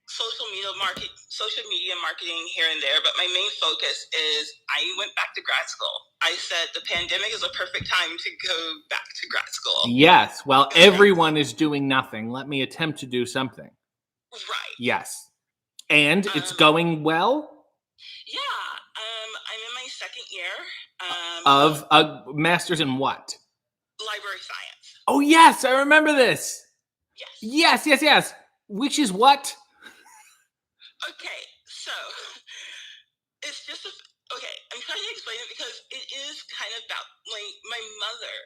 social media marketing here and there, but my main focus is I went back to grad school. I said the pandemic is a perfect time to go back to grad school. Yes, well, everyone is doing nothing. Let me attempt to do something. Right. Yes. And it's going well? Yeah. I'm in my second year. Of a master's in what? Library science. Oh, yes, I remember this. Yes. Yes. Which is what? Okay, so it's just I'm trying to explain it because it is kind of about my mother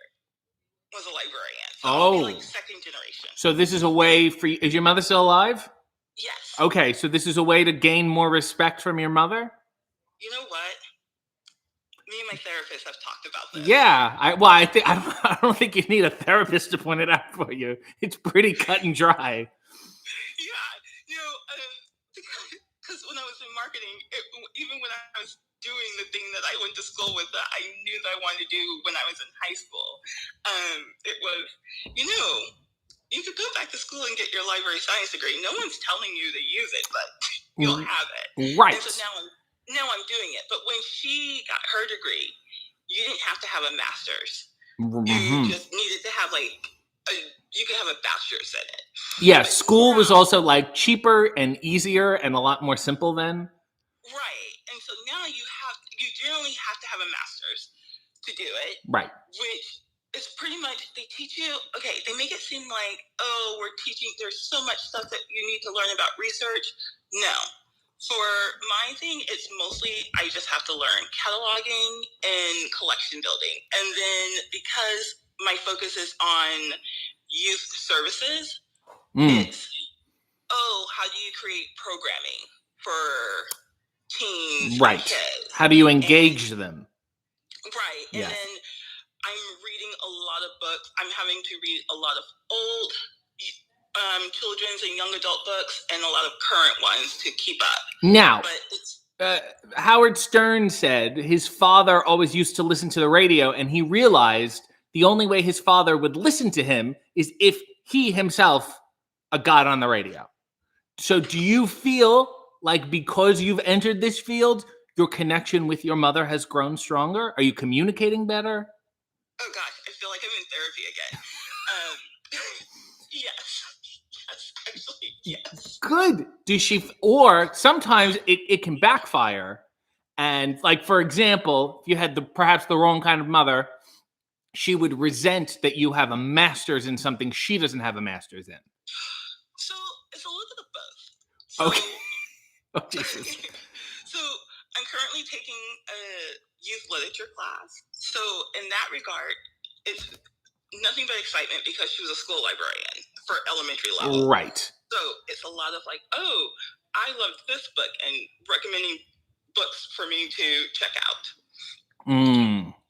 was a librarian. So I'll be second generation. So this is a way for you. Is your mother still alive? Yes. Okay, so this is a way to gain more respect from your mother? You know what? Me and my therapist have talked about this. Yeah, I don't think you need a therapist to point it out for you. It's pretty cut and dry. Yeah, because when I was in marketing, even when I was doing the thing that I went to school with that I knew that I wanted to do when I was in high school, it was, you could go back to school and get your library science degree. No one's telling you to use it, but you'll have it. Right. And so now I'm doing it. But when she got her degree, you didn't have to have a master's. You just needed to have you could have a bachelor's in it. Yeah, but school was also cheaper and easier and a lot more simple then. Right. And so now you generally have to have a master's to do it. Right. Which is pretty much, they teach you, they make it seem like, oh, we're teaching, there's so much stuff that you need to learn about research. No. For my thing, it's mostly, I just have to learn cataloging and collection building. And then because my focus is on youth services, it's, how do you create programming for teens, right? Kids? How do you engage them? Right. And then I'm reading a lot of books. I'm having to read a lot of old children's and young adult books and a lot of current ones to keep up. Now, Howard Stern said his father always used to listen to the radio, and he realized the only way his father would listen to him is if he himself got on the radio. So do you feel like because you've entered this field, your connection with your mother has grown stronger? Are you communicating better? Oh gosh, I feel like I'm in therapy again. Yes, actually, yes. Good. Does she, or sometimes it can backfire. And for example, if you had perhaps the wrong kind of mother, she would resent that you have a master's in something she doesn't have a master's in. So it's a little bit of both. So, okay. Oh, Jesus. So I'm currently taking a youth literature class. So in that regard, it's nothing but excitement because she was a school librarian for elementary level. Right. So it's a lot of I loved this book and recommending books for me to check out.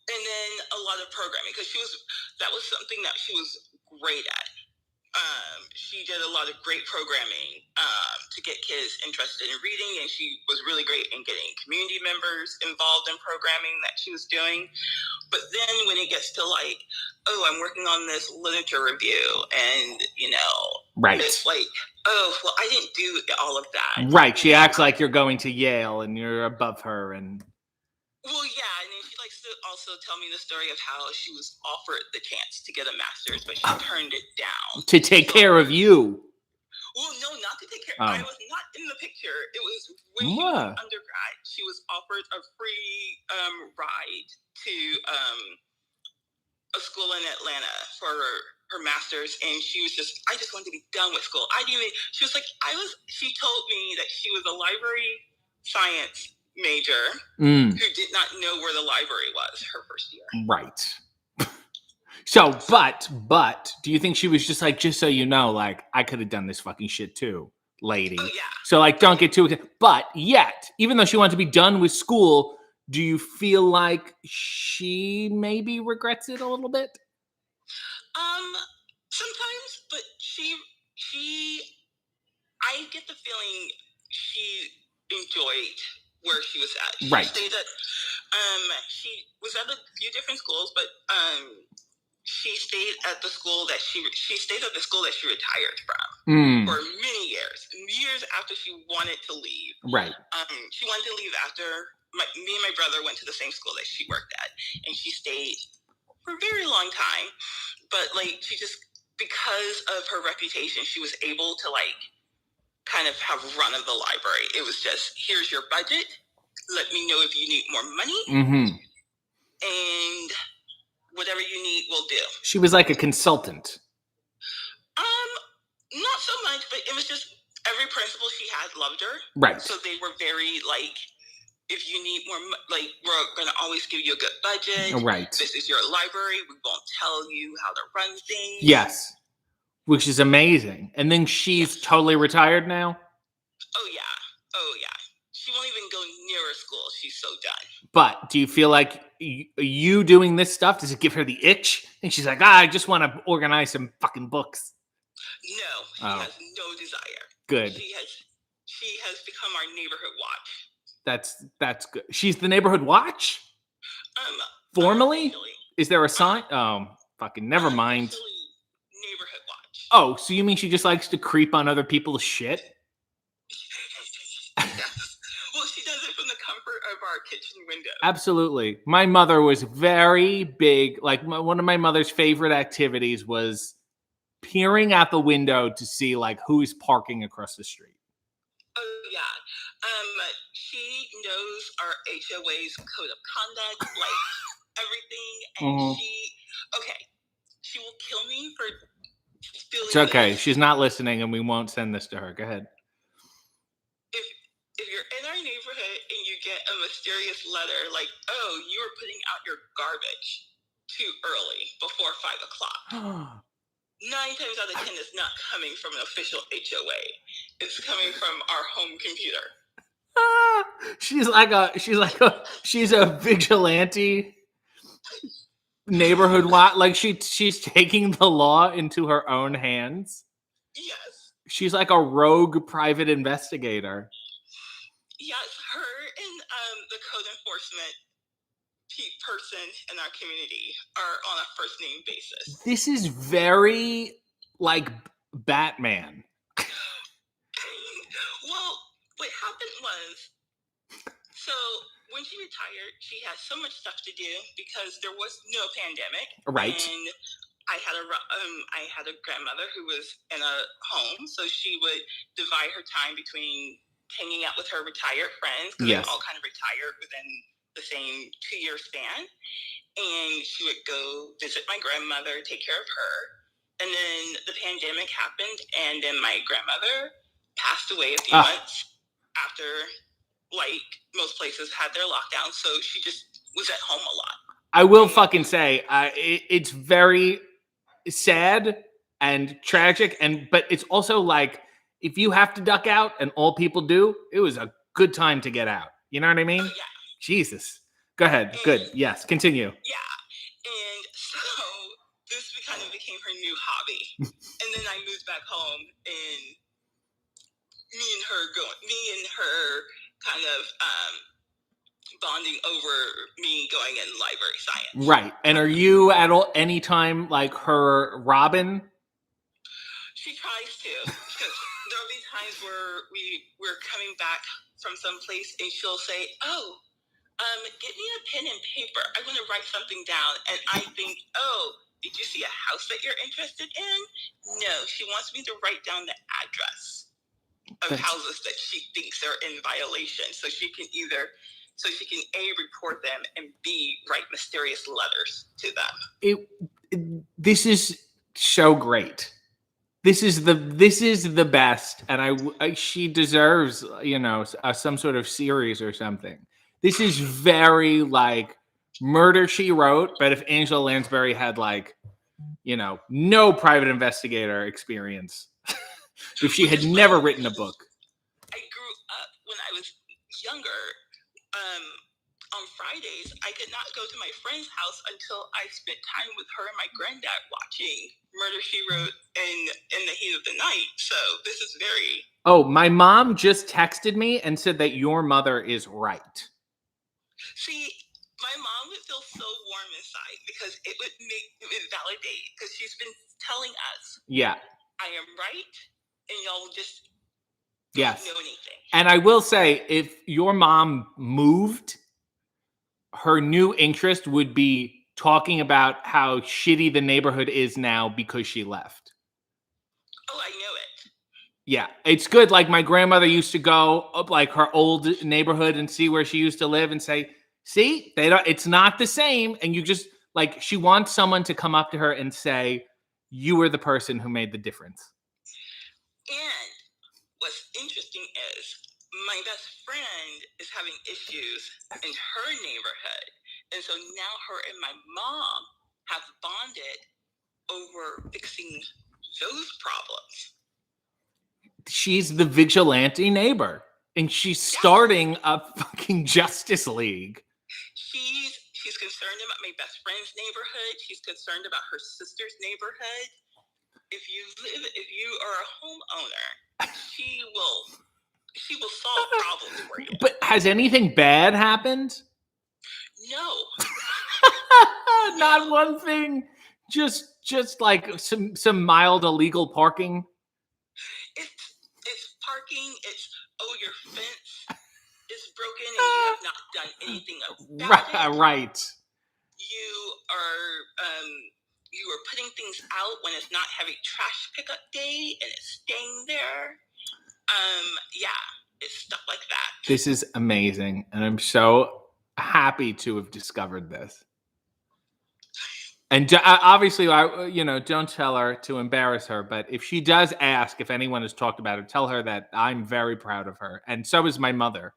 And then a lot of programming because that was something that she was great at. She did a lot of great programming to get kids interested in reading, and she was really great in getting community members involved in programming that she was doing. But then when it gets to I'm working on this literature review, and right, it's I didn't do all of that. Right, she acts like you're going to Yale and you're above her, and well, yeah, and then she likes to also tell me the story of how she was offered the chance to get a master's, but she turned it down. To take care of you. Well, no, not to take care. I was not in the picture. It was when she was an undergrad. She was offered a free ride to a school in Atlanta for her master's, and she was I just wanted to be done with school. She was she told me that she was a library science major who did not know where the library was her first year. Right. So, but do you think she was just just so you know, I could have done this fucking shit too, lady. Oh, yeah. So don't get too, but yet, even though she wanted to be done with school, do you feel like she maybe regrets it a little bit? Sometimes, but I get the feeling she enjoyed where she was at. She right. Stayed at, she was at a few different schools, but she stayed at the school that she stayed at the school that she retired from for many years after she wanted to leave. Right. She wanted to leave after me and my brother went to the same school that she worked at, and she stayed for a very long time. But she just, because of her reputation, she was able to kind of have run of the library. It was just, here's your budget. Let me know if you need more money. And whatever you need, we'll do. She was like a consultant. Not so much, but it was just every principal she had loved her. Right. So they were very if you need more, we're going to always give you a good budget. Right. This is your library. We won't tell you how to run things. Yes. Which is amazing. And then she's totally retired now? Oh, yeah. She won't even go near her school. She's so done. But do you feel like you doing this stuff, does it give her the itch? And she's like, I just want to organize some fucking books. No, she has no desire. Good. she has become our neighborhood watch. That's good. She's the neighborhood watch? Um, Formally? unofficially. Is there a sign? Oh, fucking never mind. Unofficially neighborhood watch. Oh, so you mean she just likes to creep on other people's shit? Yes. Well, she does it from the comfort of our kitchen window. Absolutely. My mother was very big. Like one of my mother's favorite activities was peering out the window to see like who's parking across the street. Oh yeah. She knows our HOA's code of conduct, like everything, and she will kill me for spilling It's okay. this. She's not listening, and we won't send this to her. Go ahead. If you're in our neighborhood and you get a mysterious letter like, "Oh, you are putting out your garbage too early before 5:00," 9 times out of 10, it's not coming from an official HOA. It's coming from our home computer. She's a vigilante neighborhood watch. Like she's taking the law into her own hands. Yes. She's like a rogue private investigator. Yes, her and the code enforcement person in our community are on a first name basis. This is very like Batman. Well, what happened was, so when she retired, she had so much stuff to do because there was no pandemic. Right. And I had a grandmother who was in a home, so she would divide her time between hanging out with her retired friends, because they all kind of retired within the same 2-year span. And she would go visit my grandmother, take care of her. And then the pandemic happened, and then my grandmother passed away a few months after, like, most places had their lockdown. So she just was at home a lot. I will fucking say, it's very sad and tragic, but it's also like, if you have to duck out and all people do, it was a good time to get out. You know what I mean? Oh, yeah. Jesus. Go ahead. Good. Yes. Continue. Yeah. And so this kind of became her new hobby. And then I moved back home, and me and her kind of bonding over me going in library science. Right. And are you at any time like her Robin? She tries to, because there'll be times where we're coming back from someplace and she'll say, "Oh, get me a pen and paper. I want to write something down." And I think, "Oh, did you see a house that you're interested in?" No, she wants me to write down the address of houses that she thinks are in violation, so she can A, report them, and B, write mysterious letters to them. This is so great. This is the best, and she deserves, some sort of series or something. This is very like Murder, She Wrote, but if Angela Lansbury had like, no private investigator experience, if she had never written a book. I grew up when I was younger. On Fridays, I could not go to my friend's house until I spent time with her and my granddad watching Murder, She Wrote in the heat of the night. So this is very... Oh, my mom just texted me and said that your mother is right. See, my mom would feel so warm inside because it would validate, because she's been telling us, yeah, I am right, and y'all just yes. don't know anything. And I will say, if your mom moved, her new interest would be talking about how shitty the neighborhood is now because she left. Oh, I know it. Yeah, it's good. Like my grandmother used to go up like her old neighborhood and see where she used to live and say, "See, it's not the same." And you just like, she wants someone to come up to her and say, "You were the person who made the difference." And what's interesting is my best friend is having issues in her neighborhood. And so now her and my mom have bonded over fixing those problems. She's the vigilante neighbor, and she's starting a fucking Justice League. She's concerned about my best friend's neighborhood. She's concerned about her sister's neighborhood. If you are a homeowner, she will She will solve problems for you. But has anything bad happened? No. Not one thing. Just like some mild illegal parking. It's parking. It's your fence is broken and you have not done anything about it. Right. You are putting things out when it's not having trash pickup day and it's staying there. Yeah, it's stuff like that. This is amazing, and I'm so happy to have discovered this. And obviously, don't tell her to embarrass her. But if she does ask if anyone has talked about it, tell her that I'm very proud of her, and so is my mother.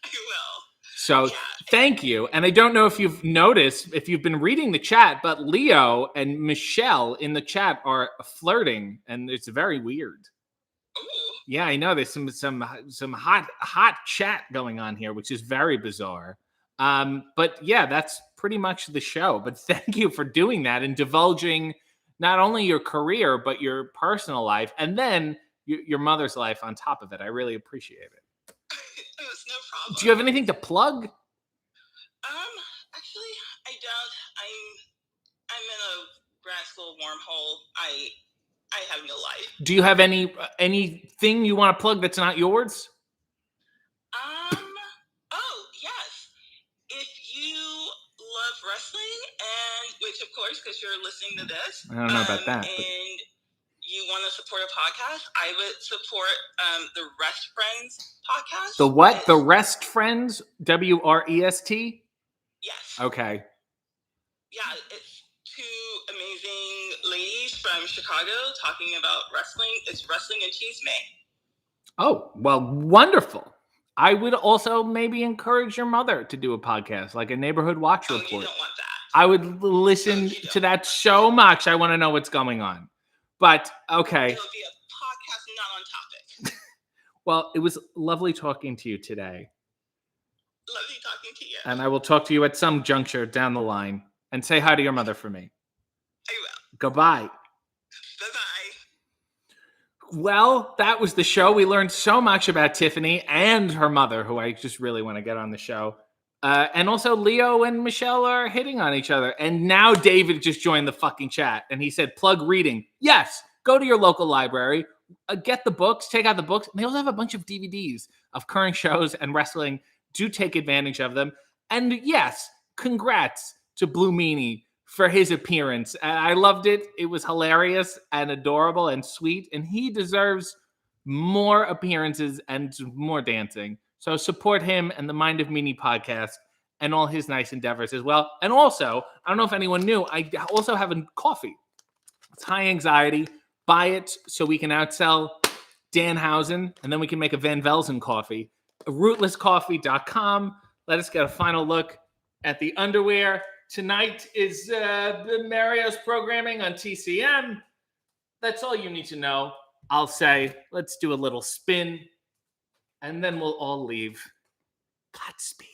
I will. So thank you. And I don't know if you've noticed, if you've been reading the chat, but Leo and Michelle in the chat are flirting, and it's very weird. Ooh. Yeah, I know. There's some hot chat going on here, which is very bizarre. But yeah, that's pretty much the show. But thank you for doing that and divulging not only your career, but your personal life, and then your mother's life on top of it. I really appreciate it. It was no problem. Do you have anything to plug? Actually, I don't. I'm in a grad school wormhole. I have no life. Do you have anything you want to plug that's not yours? Oh, yes. If you love wrestling, and which of course, because you're listening to this, I don't know about that. And you want to support a podcast, I would support the Rest Friends podcast. The what? The Rest Friends? WREST? Yes. Okay. Yeah, it's two amazing ladies from Chicago talking about wrestling. It's Wrestling and Cheese May. Oh, well, wonderful. I would also maybe encourage your mother to do a podcast, like a neighborhood watch report. You don't want that. I would listen to that so much. I want to know what's going on. But, okay. It'll be a podcast not on topic. Well, it was lovely talking to you today. Lovely talking to you. And I will talk to you at some juncture down the line. And say hi to your mother for me. I will. Goodbye. Bye-bye. Well, that was the show. We learned so much about Tiffany and her mother, who I just really want to get on the show. And also Leo and Michelle are hitting on each other. And now David just joined the fucking chat. And he said, plug reading. Yes, go to your local library. Get the books. Take out the books. They also have a bunch of DVDs of current shows and wrestling. Do take advantage of them. And yes, congrats to Blue Meanie for his appearance. And I loved it. It was hilarious and adorable and sweet. And he deserves more appearances and more dancing. So support him and the Mind of Meanie podcast and all his nice endeavors as well. And also, I don't know if anyone knew, I also have a coffee. It's high anxiety. Buy it so we can outsell Danhausen, and then we can make a Van Velzen coffee. Rootlesscoffee.com. Let us get a final look at the underwear. Tonight is Mario's programming on TCM. That's all you need to know. I'll say, let's do a little spin, and then we'll all leave. Godspeed.